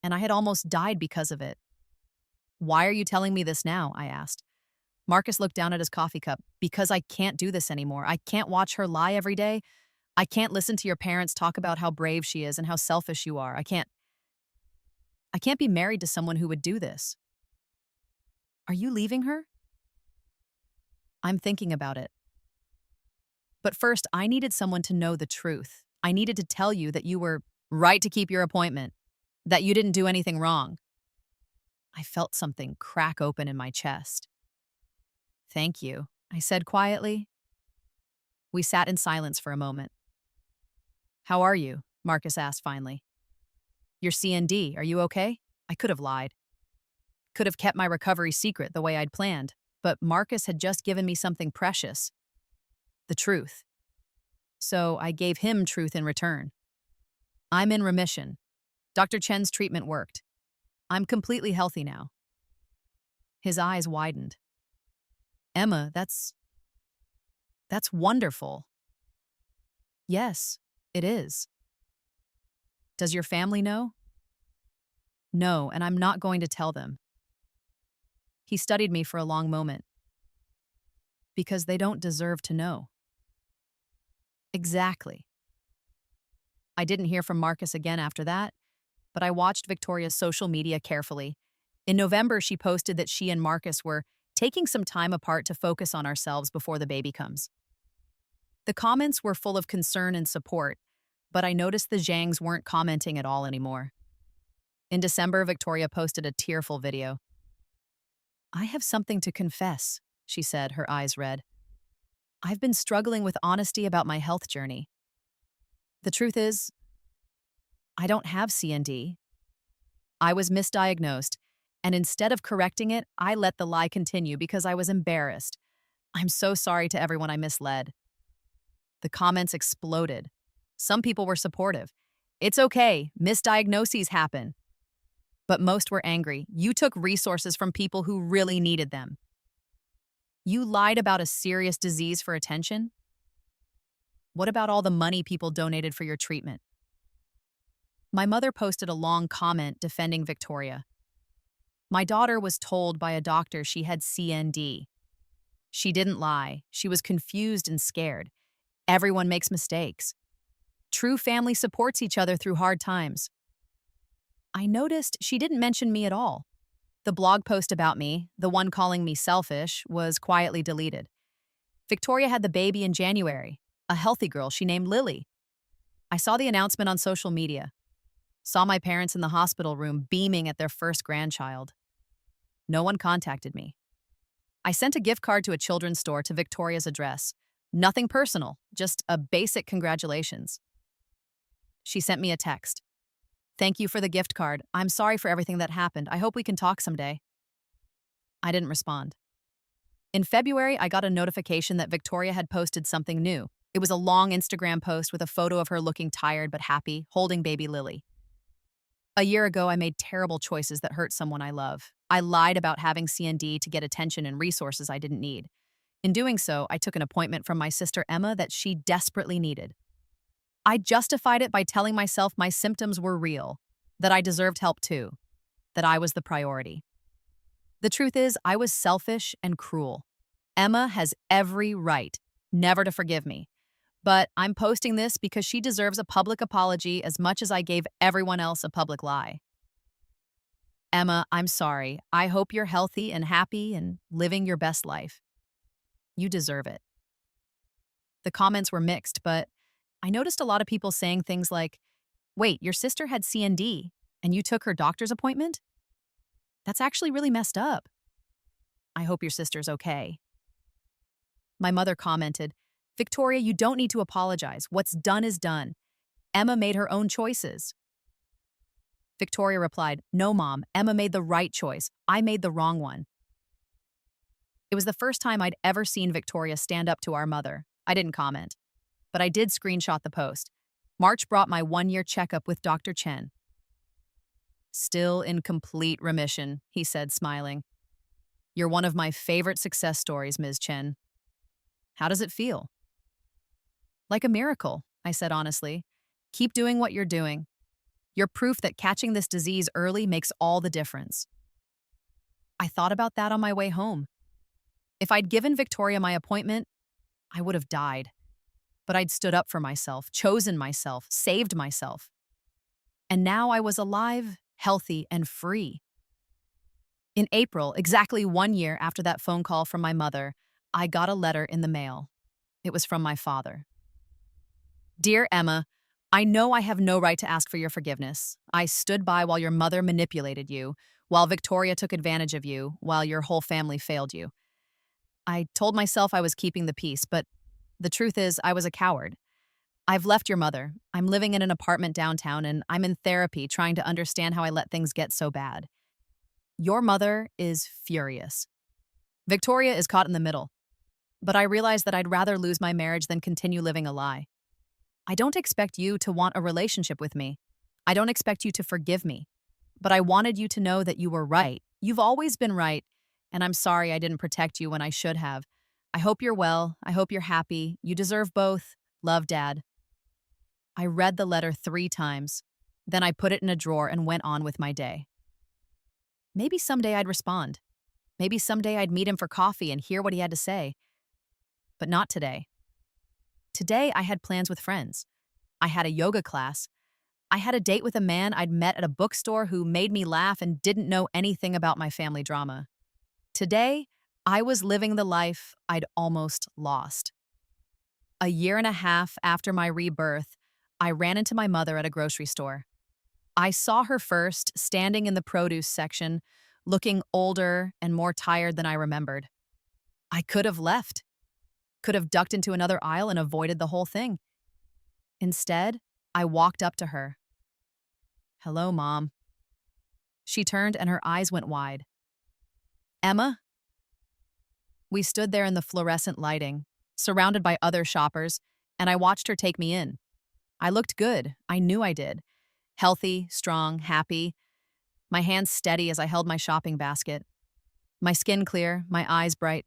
And I had almost died because of it. "Why are you telling me this now?" I asked. Marcus looked down at his coffee cup. "Because I can't do this anymore. I can't watch her lie every day. I can't listen to your parents talk about how brave she is and how selfish you are. I can't be married to someone who would do this." "Are you leaving her?" "I'm thinking about it. But first, I needed someone to know the truth. I needed to tell you that you were right to keep your appointment, that you didn't do anything wrong." I felt something crack open in my chest. "Thank you," I said quietly. We sat in silence for a moment. "How are you?" Marcus asked finally. "Your CND, are you okay?" I could have lied. Could have kept my recovery secret the way I'd planned, but Marcus had just given me something precious. The truth. So I gave him truth in return. "I'm in remission. Dr. Chen's treatment worked. I'm completely healthy now." His eyes widened. "Emma, that's wonderful." "Yes, it is." "Does your family know?" "No, and I'm not going to tell them." He studied me for a long moment. "Because they don't deserve to know." Exactly. I didn't hear from Marcus again after that, but I watched Victoria's social media carefully. In November, she posted that she and Marcus were taking some time apart to focus on ourselves before the baby comes. The comments were full of concern and support, but I noticed the Zhangs weren't commenting at all anymore. In December, Victoria posted a tearful video. "I have something to confess," she said, her eyes red. "I've been struggling with honesty about my health journey. The truth is, I don't have CND. I was misdiagnosed, and instead of correcting it, I let the lie continue because I was embarrassed. I'm so sorry to everyone I misled." The comments exploded. Some people were supportive. "It's okay, misdiagnoses happen." But most were angry. "You took resources from people who really needed them. You lied about a serious disease for attention? What about all the money people donated for your treatment?" My mother posted a long comment defending Victoria. "My daughter was told by a doctor she had CND. She didn't lie. She was confused and scared. Everyone makes mistakes. True family supports each other through hard times." I noticed she didn't mention me at all. The blog post about me, the one calling me selfish, was quietly deleted. Victoria had the baby in January, a healthy girl she named Lily. I saw the announcement on social media, saw my parents in the hospital room beaming at their first grandchild. No one contacted me. I sent a gift card to a children's store to Victoria's address. Nothing personal, just a basic congratulations. She sent me a text. "Thank you for the gift card. I'm sorry for everything that happened. I hope we can talk someday." I didn't respond. In February, I got a notification that Victoria had posted something new. It was a long Instagram post with a photo of her looking tired but happy, holding baby Lily. A year ago, I made terrible choices that hurt someone I love. I lied about having CND to get attention and resources I didn't need. In doing so, I took an appointment from my sister Emma that she desperately needed. I justified it by telling myself my symptoms were real, that I deserved help too, that I was the priority. The truth is, I was selfish and cruel. Emma has every right never to forgive me. But I'm posting this because she deserves a public apology as much as I gave everyone else a public lie. Emma, I'm sorry. I hope you're healthy and happy and living your best life. You deserve it. The comments were mixed, but I noticed a lot of people saying things like, "Wait, your sister had CND and you took her doctor's appointment? That's actually really messed up. I hope your sister's okay." My mother commented, "Victoria, you don't need to apologize. What's done is done. Emma made her own choices." Victoria replied, "No, Mom, Emma made the right choice. I made the wrong one." It was the first time I'd ever seen Victoria stand up to our mother. I didn't comment, but I did screenshot the post. March brought my 1-year checkup with Dr. Chen. "Still in complete remission," he said, smiling. "You're one of my favorite success stories, Ms. Chen. How does it feel?" "Like a miracle," I said honestly. "Keep doing what you're doing. You're proof that catching this disease early makes all the difference." I thought about that on my way home. If I'd given Victoria my appointment, I would have died. But I'd stood up for myself, chosen myself, saved myself. And now I was alive, healthy, and free. In April, exactly 1 year after that phone call from my mother, I got a letter in the mail. It was from my father. "Dear Emma, I know I have no right to ask for your forgiveness. I stood by while your mother manipulated you, while Victoria took advantage of you, while your whole family failed you. I told myself I was keeping the peace, but the truth is I was a coward. I've left your mother. I'm living in an apartment downtown, and I'm in therapy trying to understand how I let things get so bad. Your mother is furious. Victoria is caught in the middle. But I realize that I'd rather lose my marriage than continue living a lie. I don't expect you to want a relationship with me. I don't expect you to forgive me. But I wanted you to know that you were right. You've always been right, and I'm sorry I didn't protect you when I should have. I hope you're well. I hope you're happy. You deserve both. Love, Dad." I read the letter 3 times. Then I put it in a drawer and went on with my day. Maybe someday I'd respond. Maybe someday I'd meet him for coffee and hear what he had to say. But not today. Today, I had plans with friends. I had a yoga class. I had a date with a man I'd met at a bookstore who made me laugh and didn't know anything about my family drama. Today, I was living the life I'd almost lost. A year and a half after my rebirth, I ran into my mother at a grocery store. I saw her first, standing in the produce section, looking older and more tired than I remembered. I could have left, could have ducked into another aisle and avoided the whole thing. Instead, I walked up to her. "Hello, Mom." She turned and her eyes went wide. "Emma?" We stood there in the fluorescent lighting, surrounded by other shoppers, and I watched her take me in. I looked good. I knew I did. Healthy, strong, happy. My hands steady as I held my shopping basket. My skin clear, my eyes bright.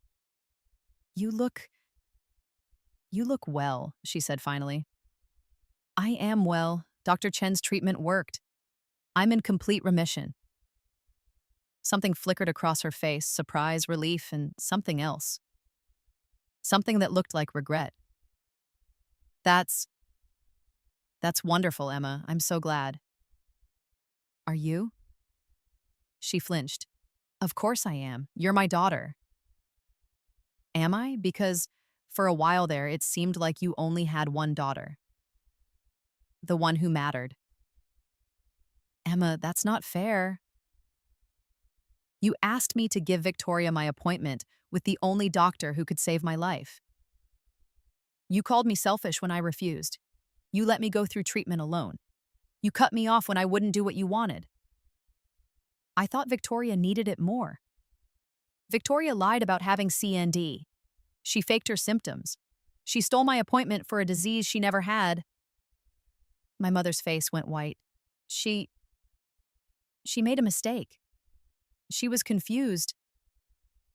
You look well," she said finally. "I am well. Dr. Chen's treatment worked. I'm in complete remission." Something flickered across her face, surprise, relief, and something else. Something that looked like regret. That's wonderful, Emma. I'm so glad." "Are you?" She flinched. "Of course I am. You're my daughter." "Am I? Because for a while there, it seemed like you only had one daughter. The one who mattered." "Emma, that's not fair." "You asked me to give Victoria my appointment with the only doctor who could save my life. You called me selfish when I refused. You let me go through treatment alone. You cut me off when I wouldn't do what you wanted. I thought Victoria needed it more. Victoria lied about having CND. She faked her symptoms. She stole my appointment for a disease she never had." My mother's face went white. She made a mistake. She was confused.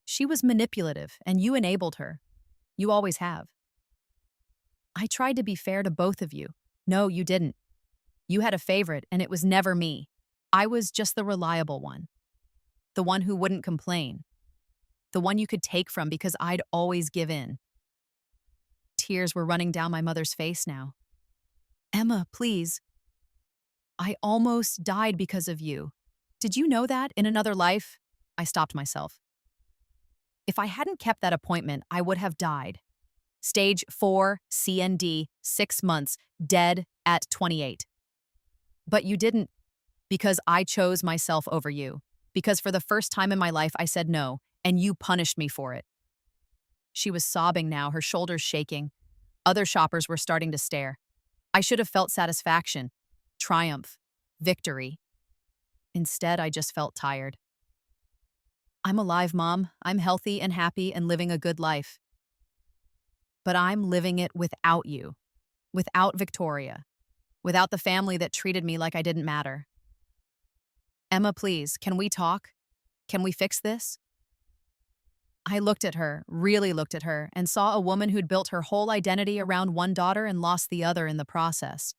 She was manipulative, and you enabled her. You always have. I tried to be fair to both of you. No, you didn't. You had a favorite, and it was never me. I was just the reliable one. The one who wouldn't complain. The one you could take from because I'd always give in. Tears were running down my mother's face now. "Emma, please. I almost died because of you. Did you know that in another life?" I stopped myself. "If I hadn't kept that appointment, I would have died. Stage 4, CND, 6 months, dead at 28. But you didn't, because I chose myself over you. Because for the first time in my life, I said no, and you punished me for it." She was sobbing now, her shoulders shaking. Other shoppers were starting to stare. I should have felt satisfaction, triumph, victory. Instead, I just felt tired. "I'm alive, Mom. I'm healthy and happy and living a good life. But I'm living it without you, without Victoria, without the family that treated me like I didn't matter. Emma, please, can we talk? Can we fix this?" I looked at her, really looked at her, and saw a woman who'd built her whole identity around one daughter and lost the other in the process.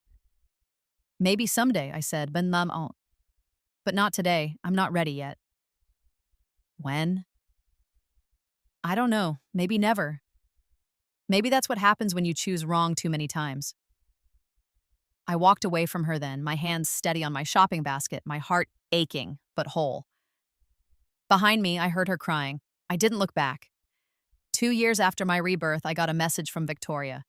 "Maybe someday," I said, "but not today. I'm not ready yet." "When?" "I don't know. Maybe never. Maybe that's what happens when you choose wrong too many times." I walked away from her then, my hands steady on my shopping basket, my heart aching, but whole. Behind me, I heard her crying. I didn't look back. 2 years after my rebirth, I got a message from Victoria.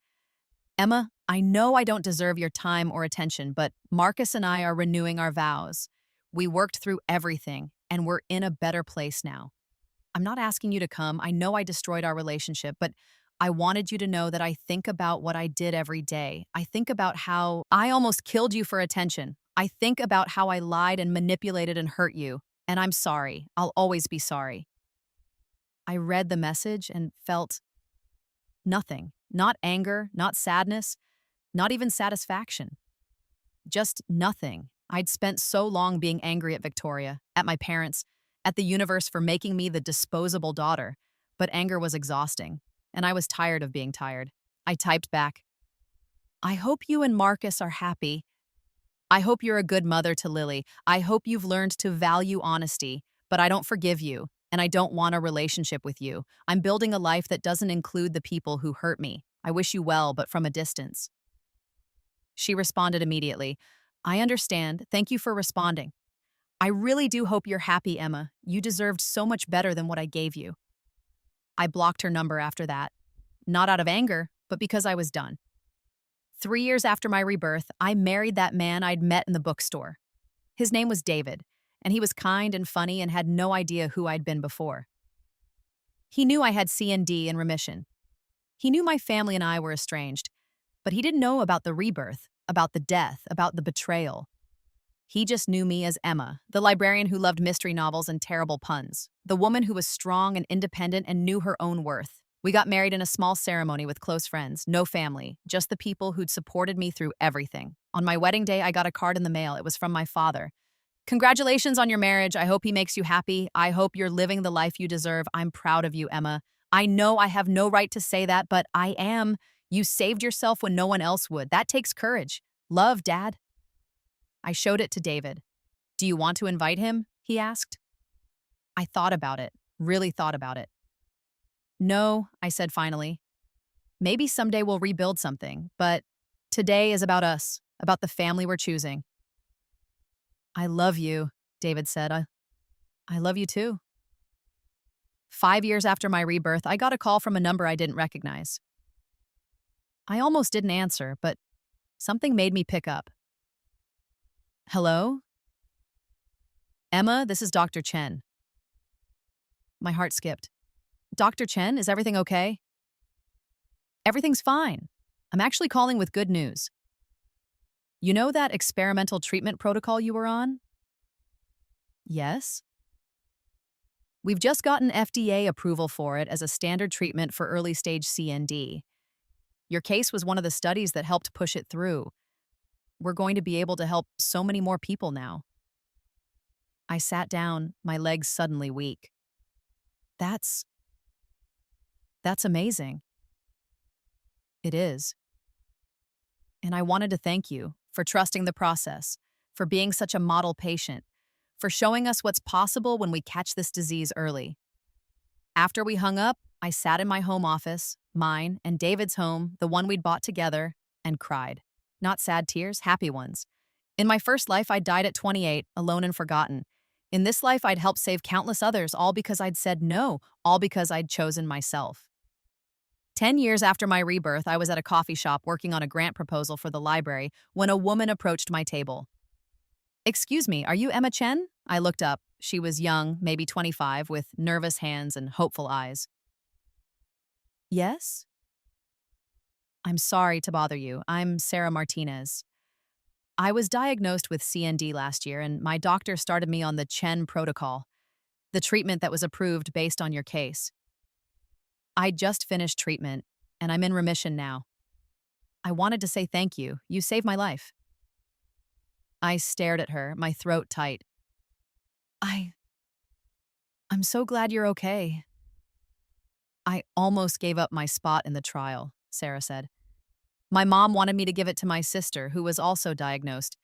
"Emma, I know I don't deserve your time or attention, but Marcus and I are renewing our vows. We worked through everything, and we're in a better place now. I'm not asking you to come. I know I destroyed our relationship, but I wanted you to know that I think about what I did every day. I think about how I almost killed you for attention. I think about how I lied and manipulated and hurt you. And I'm sorry. I'll always be sorry." I read the message and felt nothing. Not anger, not sadness, not even satisfaction. Just nothing. I'd spent so long being angry at Victoria, at my parents, at the universe for making me the disposable daughter. But anger was exhausting, and I was tired of being tired. I typed back, "I hope you and Marcus are happy. I hope you're a good mother to Lily. I hope you've learned to value honesty, but I don't forgive you, and I don't want a relationship with you. I'm building a life that doesn't include the people who hurt me. I wish you well, but from a distance." She responded immediately, "I understand. Thank you for responding. I really do hope you're happy, Emma. You deserved so much better than what I gave you." I blocked her number after that, not out of anger, but because I was done. 3 years after my rebirth, I married that man I'd met in the bookstore. His name was David, and he was kind and funny and had no idea who I'd been before. He knew I had CND and remission. He knew my family and I were estranged, but he didn't know about the rebirth, about the death, about the betrayal. He just knew me as Emma, the librarian who loved mystery novels and terrible puns, the woman who was strong and independent and knew her own worth. We got married in a small ceremony with close friends, no family, just the people who'd supported me through everything. On my wedding day, I got a card in the mail. It was from my father. "Congratulations on your marriage. I hope he makes you happy. I hope you're living the life you deserve. I'm proud of you, Emma. I know I have no right to say that, but I am. You saved yourself when no one else would. That takes courage. Love, Dad." I showed it to David. "Do you want to invite him?" he asked. I thought about it, really thought about it. "No," I said finally. "Maybe someday we'll rebuild something, but today is about us, about the family we're choosing." "I love you," David said. I love you too." 5 years after my rebirth, I got a call from a number I didn't recognize. I almost didn't answer, but something made me pick up. "Hello? Emma, this is Dr. Chen." My heart skipped. "Dr. Chen, is everything okay?" "Everything's fine. I'm actually calling with good news. You know that experimental treatment protocol you were on?" "Yes." "We've just gotten FDA approval for it as a standard treatment for early-stage CND. Your case was one of the studies that helped push it through. We're going to be able to help so many more people now." I sat down, my legs suddenly weak. That's amazing." "It is. And I wanted to thank you for trusting the process, for being such a model patient, for showing us what's possible when we catch this disease early." After we hung up, I sat in my home office, mine and David's home, the one we'd bought together, and cried. Not sad tears, happy ones. In my first life, I died at 28, alone and forgotten. In this life, I'd helped save countless others, all because I'd said no, all because I'd chosen myself. 10 years after my rebirth, I was at a coffee shop working on a grant proposal for the library when a woman approached my table. "Excuse me, are you Emma Chen?" I looked up. She was young, maybe 25, with nervous hands and hopeful eyes. "Yes?" "I'm sorry to bother you. I'm Sarah Martinez. I was diagnosed with CND last year, and my doctor started me on the Chen protocol, the treatment that was approved based on your case. I just finished treatment, and I'm in remission now. I wanted to say thank you. You saved my life." I stared at her, my throat tight. I, I'm so glad you're okay." "I almost gave up my spot in the trial," Sarah said. "My mom wanted me to give it to my sister, who was also diagnosed.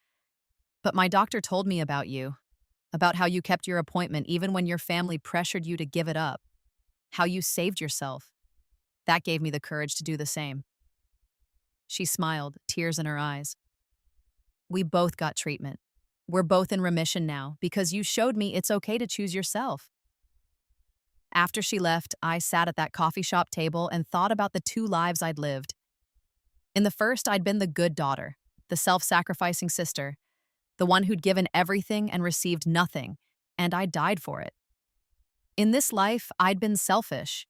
But my doctor told me about you, about how you kept your appointment even when your family pressured you to give it up, how you saved yourself. That gave me the courage to do the same." She smiled, tears in her eyes. "We both got treatment. We're both in remission now because you showed me it's okay to choose yourself." After she left, I sat at that coffee shop table and thought about the two lives I'd lived. In the first, I'd been the good daughter, the self-sacrificing sister, the one who'd given everything and received nothing, and I died for it. In this life, I'd been selfish.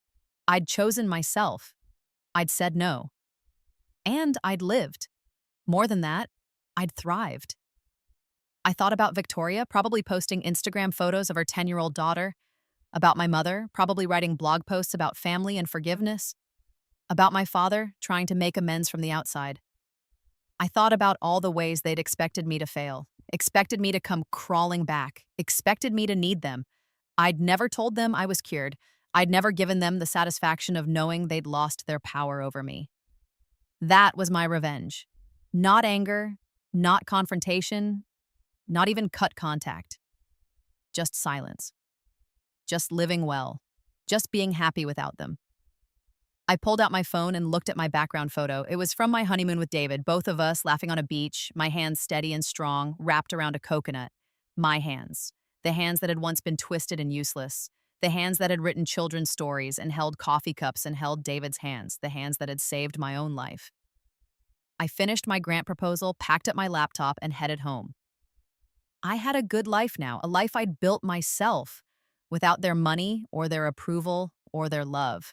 I'd chosen myself. I'd said no. And I'd lived. More than that, I'd thrived. I thought about Victoria, probably posting Instagram photos of her 10-year-old daughter, about my mother, probably writing blog posts about family and forgiveness, about my father, trying to make amends from the outside. I thought about all the ways they'd expected me to fail, expected me to come crawling back, expected me to need them. I'd never told them I was cured. I'd never given them the satisfaction of knowing they'd lost their power over me. That was my revenge. Not anger, not confrontation, not even cut contact. Just silence. Just living well. Just being happy without them. I pulled out my phone and looked at my background photo. It was from my honeymoon with David, both of us laughing on a beach, my hands steady and strong, wrapped around a coconut. My hands. The hands that had once been twisted and useless. The hands that had written children's stories and held coffee cups and held David's hands. The hands that had saved my own life. I finished my grant proposal, packed up my laptop, and headed home. I had a good life now, a life I'd built myself, without their money or their approval or their love.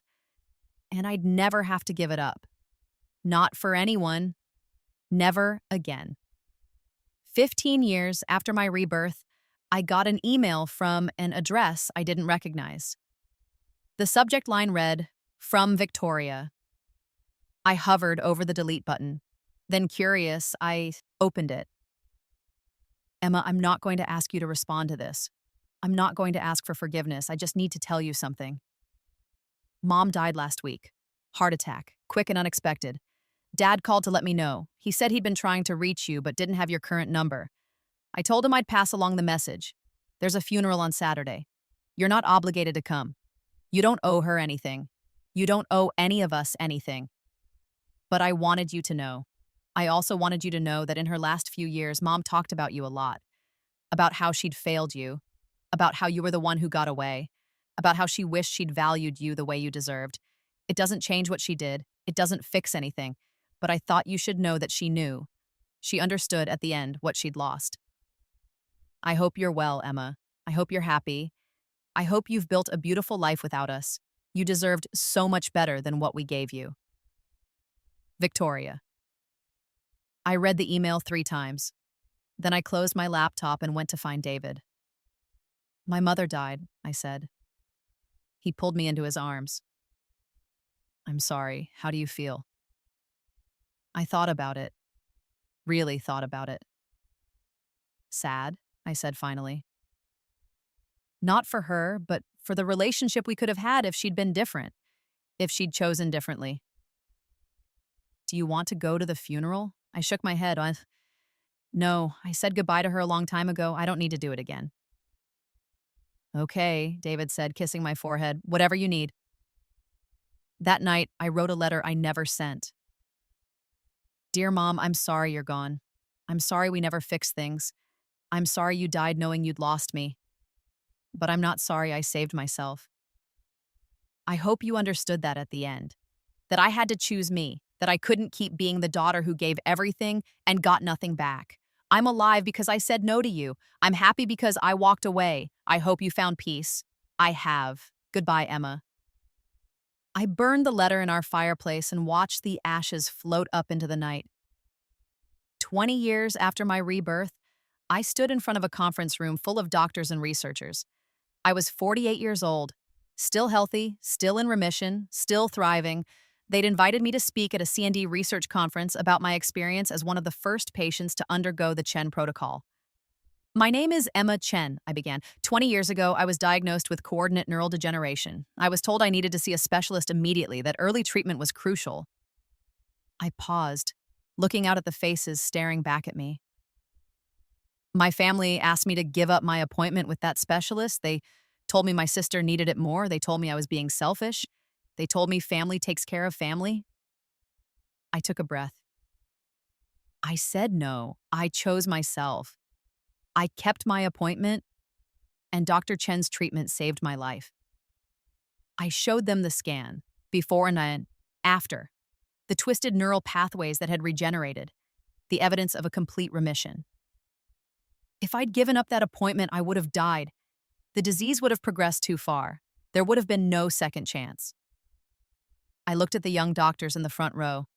And I'd never have to give it up. Not for anyone. Never again. 15 years after my rebirth, I got an email from an address I didn't recognize. The subject line read, "From Victoria." I hovered over the delete button. Then, curious, I opened it. Emma, I'm not going to ask you to respond to this. I'm not going to ask for forgiveness. I just need to tell you something. Mom died last week. Heart attack, quick and unexpected. Dad called to let me know. He said he'd been trying to reach you but didn't have your current number. I told him I'd pass along the message. There's a funeral on Saturday. You're not obligated to come. You don't owe her anything. You don't owe any of us anything. But I wanted you to know. I also wanted you to know that in her last few years, Mom talked about you a lot. About how she'd failed you. About how you were the one who got away. About how she wished she'd valued you the way you deserved. It doesn't change what she did. It doesn't fix anything. But I thought you should know that she knew. She understood at the end what she'd lost. I hope you're well, Emma. I hope you're happy. I hope you've built a beautiful life without us. You deserved so much better than what we gave you. Victoria. I read the email 3 times. Then I closed my laptop and went to find David. My mother died, I said. He pulled me into his arms. I'm sorry. How do you feel? I thought about it. Really thought about it. Sad, I said finally. Not for her, but for the relationship we could have had if she'd been different, if she'd chosen differently. Do you want to go to the funeral? I shook my head. No, I said goodbye to her a long time ago. I don't need to do it again. Okay, David said, kissing my forehead. Whatever you need. That night, I wrote a letter I never sent. Dear Mom, I'm sorry you're gone. I'm sorry we never fixed things. I'm sorry you died knowing you'd lost me. But I'm not sorry I saved myself. I hope you understood that at the end. That I had to choose me. That I couldn't keep being the daughter who gave everything and got nothing back. I'm alive because I said no to you. I'm happy because I walked away. I hope you found peace. I have. Goodbye, Emma. I burned the letter in our fireplace and watched the ashes float up into the night. 20 years after my rebirth, I stood in front of a conference room full of doctors and researchers. I was 48 years old, still healthy, still in remission, still thriving. They'd invited me to speak at a CND research conference about my experience as one of the first patients to undergo the Chen protocol. My name is Emma Chen, I began. 20 years ago, I was diagnosed with coordinate neural degeneration. I was told I needed to see a specialist immediately, that early treatment was crucial. I paused, looking out at the faces staring back at me. My family asked me to give up my appointment with that specialist. They told me my sister needed it more. They told me I was being selfish. They told me family takes care of family. I took a breath. I said no. I chose myself. I kept my appointment, and Dr. Chen's treatment saved my life. I showed them the scan, before and then after, the twisted neural pathways that had regenerated, the evidence of a complete remission. If I'd given up that appointment, I would have died. The disease would have progressed too far. There would have been no second chance. I looked at the young doctors in the front row.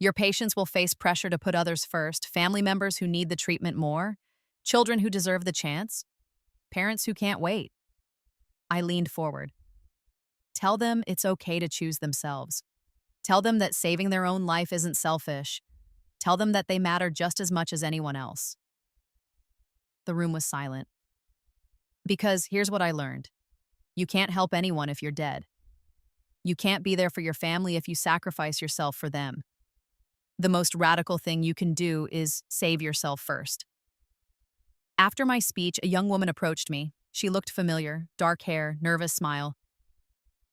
Your patients will face pressure to put others first, family members who need the treatment more, children who deserve the chance, parents who can't wait. I leaned forward. Tell them it's okay to choose themselves. Tell them that saving their own life isn't selfish. Tell them that they matter just as much as anyone else. The room was silent. Because here's what I learned. You can't help anyone if you're dead. You can't be there for your family if you sacrifice yourself for them. The most radical thing you can do is save yourself first. After my speech, a young woman approached me. She looked familiar, dark hair, nervous smile.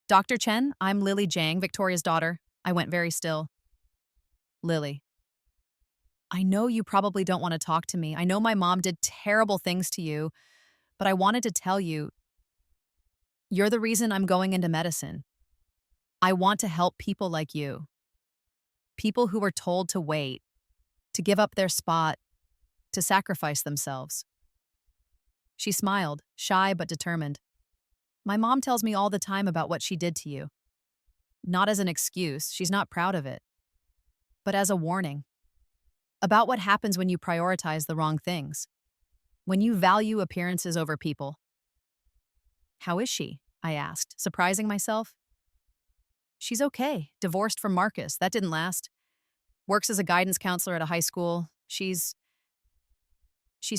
Dr. Chen, I'm Lily Jiang, Victoria's daughter. I went very still. Lily, I know you probably don't want to talk to me. I know my mom did terrible things to you, but I wanted to tell you, you're the reason I'm going into medicine. I want to help people like you. People who are told to wait, to give up their spot, to sacrifice themselves. She smiled, shy but determined. My mom tells me all the time about what she did to you. Not as an excuse, she's not proud of it, but as a warning. About what happens when you prioritize the wrong things. When you value appearances over people. How is she? I asked, surprising myself. She's okay, divorced from Marcus. That didn't last. Works as a guidance counselor at a high school. She's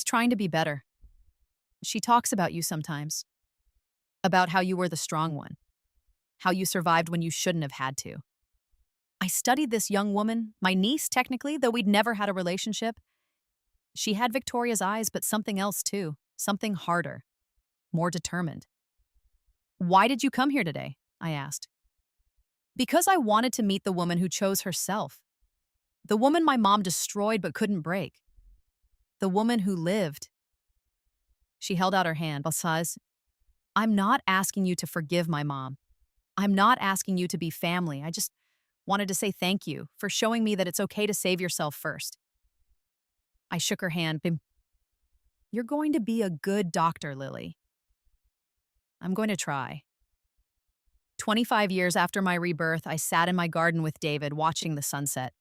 trying to be better. She talks about you sometimes. About how you were the strong one. How you survived when you shouldn't have had to. I studied this young woman, my niece technically, though we'd never had a relationship. She had Victoria's eyes, but something else too. Something harder. More determined. Why did you come here today? I asked. Because I wanted to meet the woman who chose herself. The woman my mom destroyed but couldn't break. The woman who lived. She held out her hand. Besides, I'm not asking you to forgive my mom. I'm not asking you to be family. I just wanted to say thank you for showing me that it's okay to save yourself first. I shook her hand. You're going to be a good doctor, Lily. I'm going to try. 25 years after my rebirth, I sat in my garden with David watching the sunset.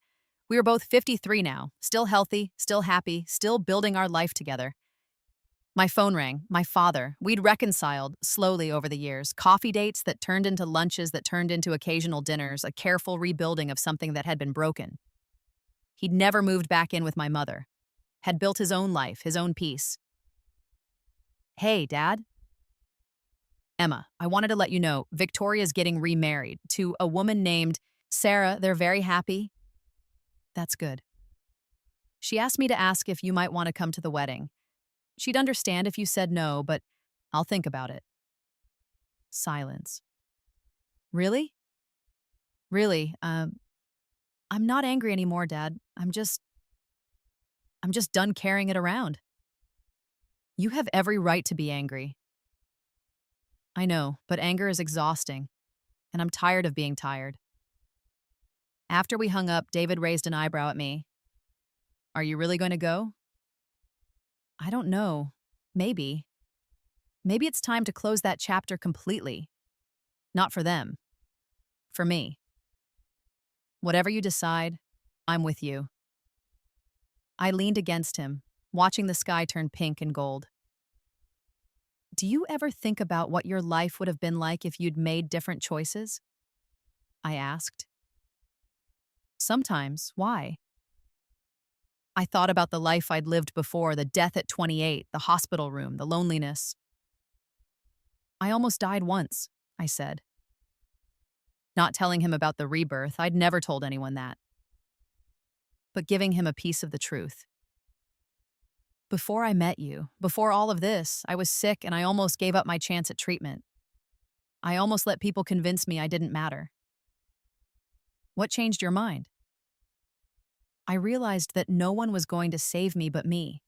We were both 53 now, still healthy, still happy, still building our life together. My phone rang. My father. We'd reconciled slowly over the years. Coffee dates that turned into lunches that turned into occasional dinners, a careful rebuilding of something that had been broken. He'd never moved back in with my mother. Had built his own life, his own peace. Hey, Dad? Emma, I wanted to let you know, Victoria's getting remarried to a woman named Sarah. They're very happy. That's good. She asked me to ask if you might want to come to the wedding. She'd understand if you said no, but I'll think about it. Silence. Really? Really, I'm not angry anymore, Dad. I'm just done carrying it around. You have every right to be angry. I know, but anger is exhausting, and I'm tired of being tired. After we hung up, David raised an eyebrow at me. Are you really going to go? I don't know. Maybe. Maybe it's time to close that chapter completely. Not for them. For me. Whatever you decide, I'm with you. I leaned against him, watching the sky turn pink and gold. Do you ever think about what your life would have been like if you'd made different choices? I asked. Sometimes. Why? I thought about the life I'd lived before, the death at 28, the hospital room, the loneliness. I almost died once, I said. Not telling him about the rebirth, I'd never told anyone that. But giving him a piece of the truth. Before I met you, before all of this, I was sick and I almost gave up my chance at treatment. I almost let people convince me I didn't matter. What changed your mind? I realized that no one was going to save me but me.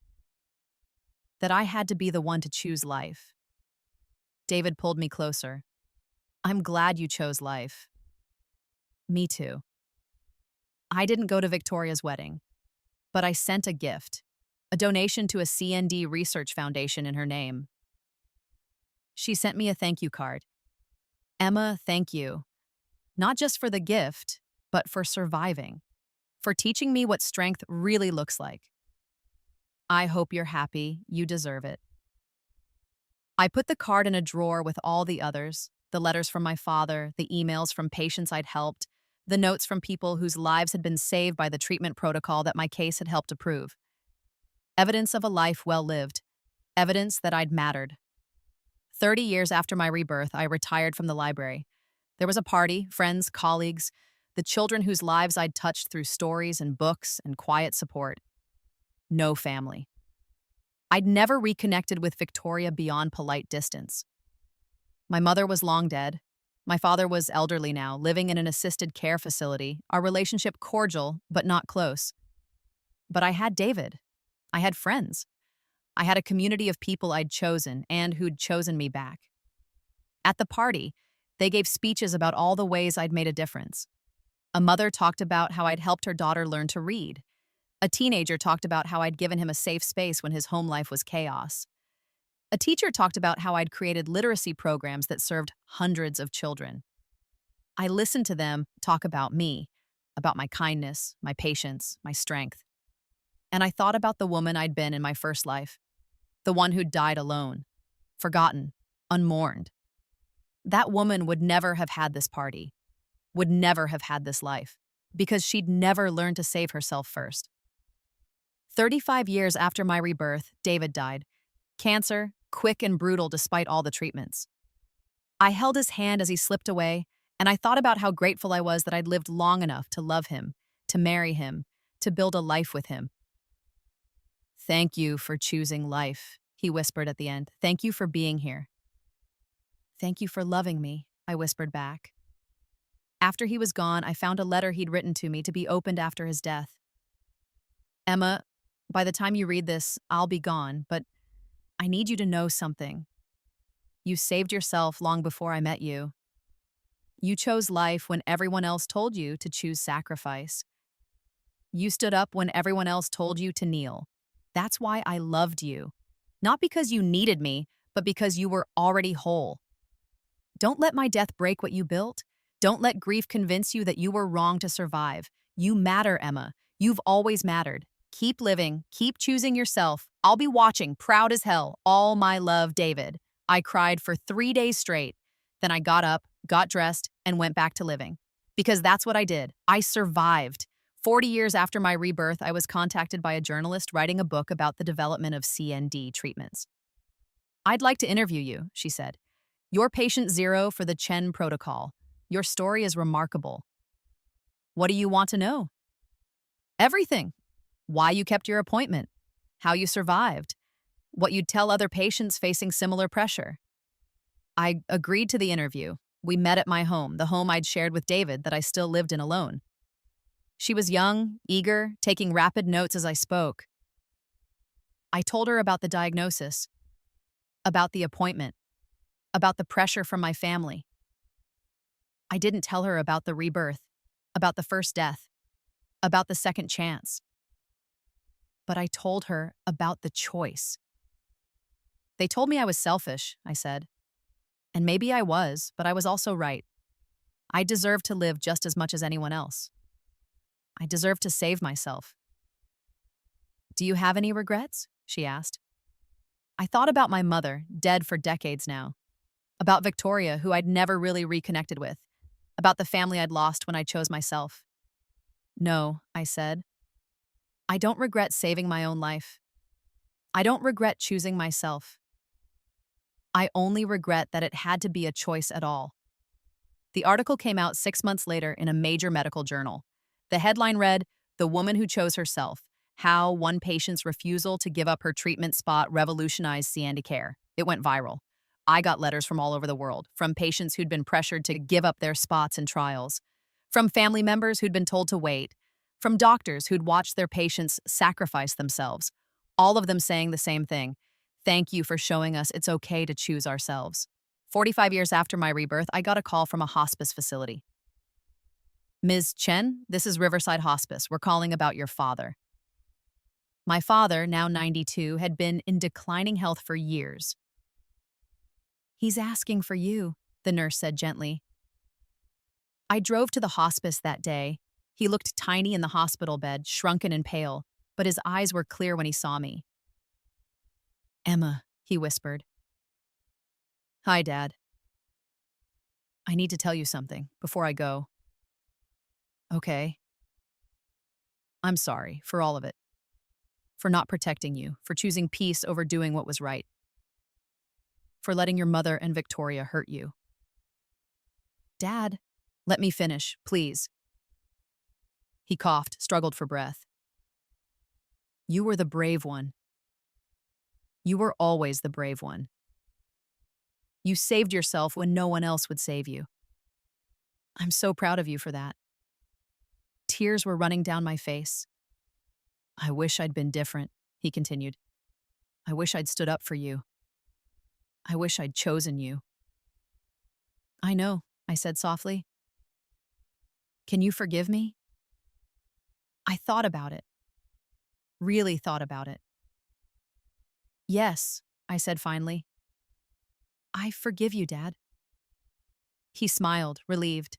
That I had to be the one to choose life. David pulled me closer. I'm glad you chose life. Me too. I didn't go to Victoria's wedding, but I sent a gift. A donation to a CND research foundation in her name. She sent me a thank you card. Emma, thank you. Not just for the gift, but for surviving. For teaching me what strength really looks like. I hope you're happy. You deserve it. I put the card in a drawer with all the others, the letters from my father, the emails from patients I'd helped, the notes from people whose lives had been saved by the treatment protocol that my case had helped approve. Evidence of a life well lived. Evidence that I'd mattered. 30 years after my rebirth, I retired from the library. There was a party, friends, colleagues, the children whose lives I'd touched through stories and books and quiet support. No family. I'd never reconnected with Victoria beyond polite distance. My mother was long dead. My father was elderly now, living in an assisted care facility, our relationship cordial, but not close. But I had David. I had friends. I had a community of people I'd chosen and who'd chosen me back. At the party, they gave speeches about all the ways I'd made a difference. A mother talked about how I'd helped her daughter learn to read. A teenager talked about how I'd given him a safe space when his home life was chaos. A teacher talked about how I'd created literacy programs that served hundreds of children. I listened to them talk about me, about my kindness, my patience, my strength. And I thought about the woman I'd been in my first life, the one who'd died alone, forgotten, unmourned. That woman would never have had this party, would never have had this life, because she'd never learned to save herself first. 35 years after my rebirth, David died. Cancer, quick and brutal despite all the treatments. I held his hand as he slipped away, and I thought about how grateful I was that I'd lived long enough to love him, to marry him, to build a life with him. "Thank you for choosing life," he whispered at the end. "Thank you for being here." "Thank you for loving me," I whispered back. After he was gone, I found a letter he'd written to me to be opened after his death. "Emma, by the time you read this, I'll be gone, but I need you to know something. You saved yourself long before I met you. You chose life when everyone else told you to choose sacrifice. You stood up when everyone else told you to kneel. That's why I loved you. Not because you needed me, but because you were already whole. Don't let my death break what you built. Don't let grief convince you that you were wrong to survive. You matter, Emma. You've always mattered. Keep living. Keep choosing yourself. I'll be watching, proud as hell. All my love, David." I cried for 3 days straight. Then I got up, got dressed, and went back to living. Because that's what I did. I survived. 40 years after my rebirth, I was contacted by a journalist writing a book about the development of CND treatments. "I'd like to interview you," she said. "You're patient zero for the Chen protocol. Your story is remarkable." "What do you want to know?" "Everything. Why you kept your appointment, how you survived, what you'd tell other patients facing similar pressure." I agreed to the interview. We met at my home, the home I'd shared with David that I still lived in alone. She was young, eager, taking rapid notes as I spoke. I told her about the diagnosis, about the appointment, about the pressure from my family. I didn't tell her about the rebirth, about the first death, about the second chance. But I told her about the choice. "They told me I was selfish," I said. And maybe I was, but I was also right. I deserved to live just as much as anyone else. I deserved to save myself. "Do you have any regrets?" she asked. I thought about my mother, dead for decades now. About Victoria, who I'd never really reconnected with. About the family I'd lost when I chose myself. "No," I said. "I don't regret saving my own life. I don't regret choosing myself. I only regret that it had to be a choice at all." The article came out 6 months later in a major medical journal. The headline read, "The Woman Who Chose Herself, How One Patient's Refusal to Give Up Her Treatment Spot Revolutionized CND Care." It went viral. I got letters from all over the world, from patients who'd been pressured to give up their spots in trials, from family members who'd been told to wait, from doctors who'd watched their patients sacrifice themselves, all of them saying the same thing: "Thank you for showing us it's okay to choose ourselves." 45 years after my rebirth, I got a call from a hospice facility. "Ms. Chen, this is Riverside Hospice. We're calling about your father." My father, now 92, had been in declining health for years. "He's asking for you," the nurse said gently. I drove to the hospice that day. He looked tiny in the hospital bed, shrunken and pale, but his eyes were clear when he saw me. "Emma," he whispered. "Hi, Dad. I need to tell you something before I go." "Okay." "I'm sorry for all of it. For not protecting you, for choosing peace over doing what was right. For letting your mother and Victoria hurt you." "Dad, let me finish, please." He coughed, struggled for breath. "You were the brave one. You were always the brave one. You saved yourself when no one else would save you. I'm so proud of you for that. Tears were running down my face. I wish I'd been different, he continued. I wish I'd stood up for you. I wish I'd chosen you. I know, I said softly. Can you forgive me? I thought about it, really thought about it. Yes, I said finally. I forgive you, Dad. He smiled, relieved.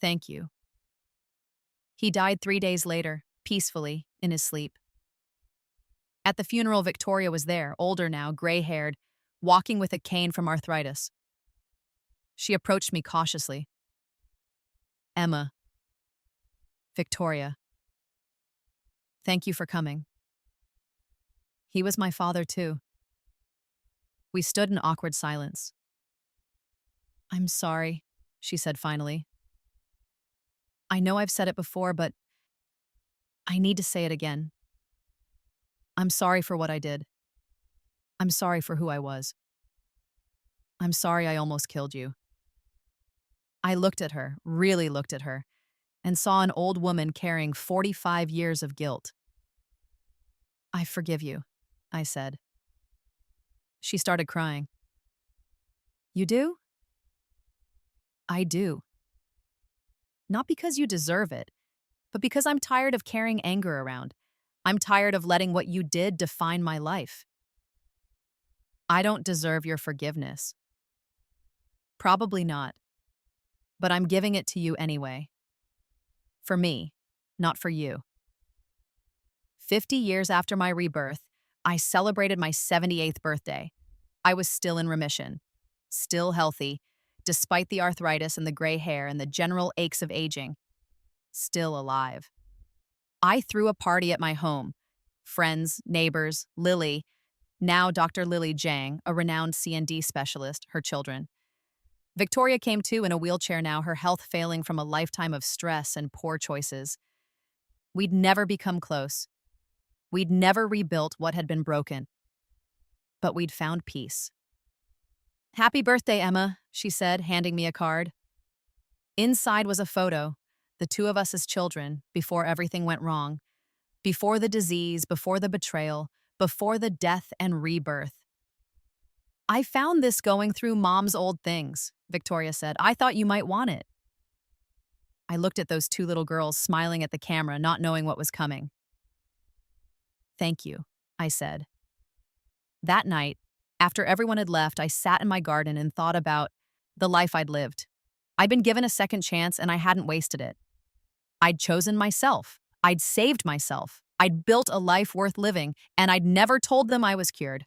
Thank you. He died 3 days later, peacefully, in his sleep. At the funeral, Victoria was there, older now, gray-haired, walking with a cane from arthritis. She approached me cautiously. Emma. Victoria. Thank you for coming. He was my father, too. We stood in awkward silence. I'm sorry, she said finally. I know I've said it before, but I need to say it again. I'm sorry for what I did. I'm sorry for who I was. I'm sorry I almost killed you. I looked at her, really looked at her, and saw an old woman carrying 45 years of guilt. I forgive you, I said. She started crying. You do? I do. Not because you deserve it, but because I'm tired of carrying anger around. I'm tired of letting what you did define my life. I don't deserve your forgiveness. Probably not. But I'm giving it to you anyway. For me, not for you. 50 years after my rebirth, I celebrated my 78th birthday. I was still in remission, still healthy, despite the arthritis and the gray hair and the general aches of aging. Still alive. I threw a party at my home. Friends, neighbors, Lily, now Dr. Lily Jiang, a renowned CND specialist, her children. Victoria came too in a wheelchair now, her health failing from a lifetime of stress and poor choices. We'd never become close. We'd never rebuilt what had been broken. But we'd found peace. Happy birthday, Emma, she said, handing me a card. Inside was a photo, the two of us as children, before everything went wrong. Before the disease, before the betrayal, before the death and rebirth. I found this going through Mom's old things, Victoria said. I thought you might want it. I looked at those two little girls smiling at the camera, not knowing what was coming. Thank you, I said. That night, after everyone had left, I sat in my garden and thought about the life I'd lived. I'd been given a second chance and I hadn't wasted it. I'd chosen myself. I'd saved myself. I'd built a life worth living, and I'd never told them I was cured.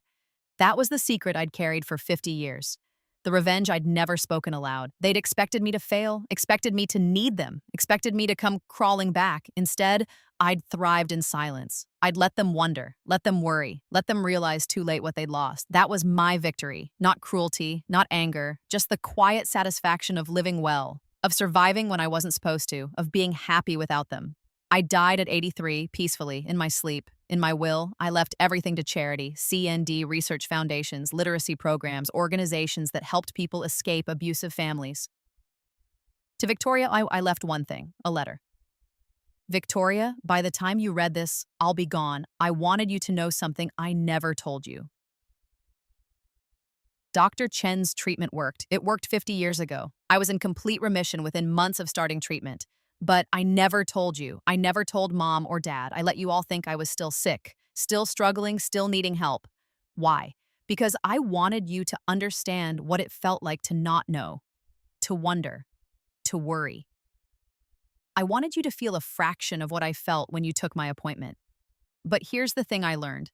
That was the secret I'd carried for 50 years. The revenge I'd never spoken aloud. They'd expected me to fail, expected me to need them, expected me to come crawling back. Instead, I'd thrived in silence. I'd let them wonder, let them worry, let them realize too late what they'd lost. That was my victory, not cruelty, not anger, just the quiet satisfaction of living well, of surviving when I wasn't supposed to, of being happy without them. I died at 83, peacefully, in my sleep. In my will, I left everything to charity, CND research foundations, literacy programs, organizations that helped people escape abusive families. To Victoria, I left one thing, a letter. Victoria, by the time you read this, I'll be gone. I wanted you to know something I never told you. Dr. Chen's treatment worked. It worked 50 years ago. I was in complete remission within months of starting treatment. But I never told you. I never told Mom or Dad. I let you all think I was still sick, still struggling, still needing help. Why? Because I wanted you to understand what it felt like to not know, to wonder, to worry. I wanted you to feel a fraction of what I felt when you took my appointment. But here's the thing I learned.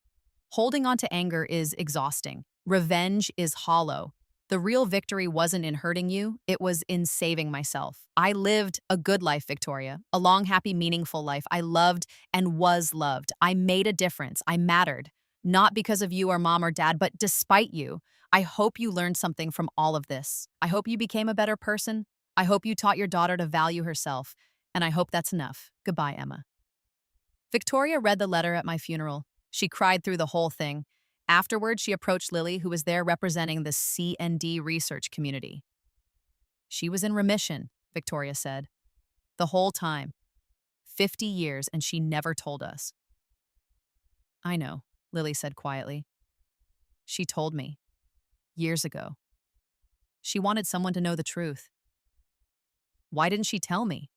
Holding on to anger is exhausting. Revenge is hollow. The real victory wasn't in hurting you, it was in saving myself. I lived a good life, Victoria, a long, happy, meaningful life. I loved and was loved. I made a difference. I mattered. Not because of you or Mom or Dad, but despite you. I hope you learned something from all of this. I hope you became a better person. I hope you taught your daughter to value herself. And I hope that's enough. Goodbye, Emma. Victoria read the letter at my funeral. She cried through the whole thing. Afterward, she approached Lily, who was there representing the CND research community. She was in remission, Victoria said. The whole time. 50 years, and she never told us. I know, Lily said quietly. She told me. Years ago. She wanted someone to know the truth. Why didn't she tell me?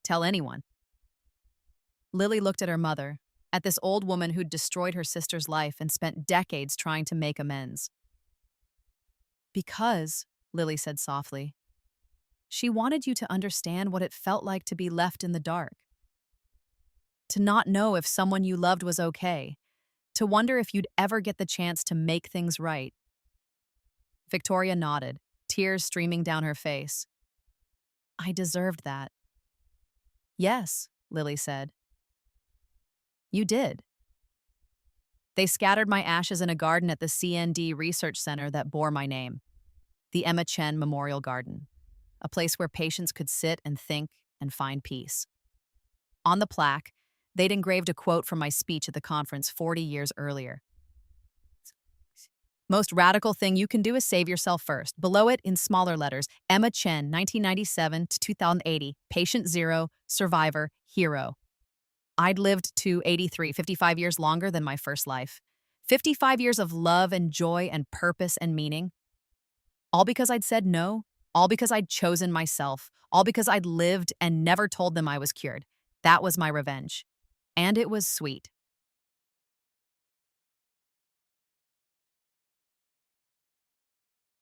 Tell anyone. Lily looked at her mother, at this old woman who'd destroyed her sister's life and spent decades trying to make amends. Because, Lily said softly, she wanted you to understand what it felt like to be left in the dark. To not know if someone you loved was okay. To wonder if you'd ever get the chance to make things right. Victoria nodded, tears streaming down her face. I deserved that. Yes, Lily said. You did. They scattered my ashes in a garden at the CND Research Center that bore my name, the Emma Chen Memorial Garden, a place where patients could sit and think and find peace. On the plaque, they'd engraved a quote from my speech at the conference 40 years earlier. Most radical thing you can do is save yourself first. Below it, in smaller letters, Emma Chen, 1997 to 2080, patient zero, survivor, hero. I'd lived to 83, 55 years longer than my first life. 55 years of love and joy and purpose and meaning. All because I'd said no, all because I'd chosen myself, all because I'd lived and never told them I was cured. That was my revenge. And it was sweet.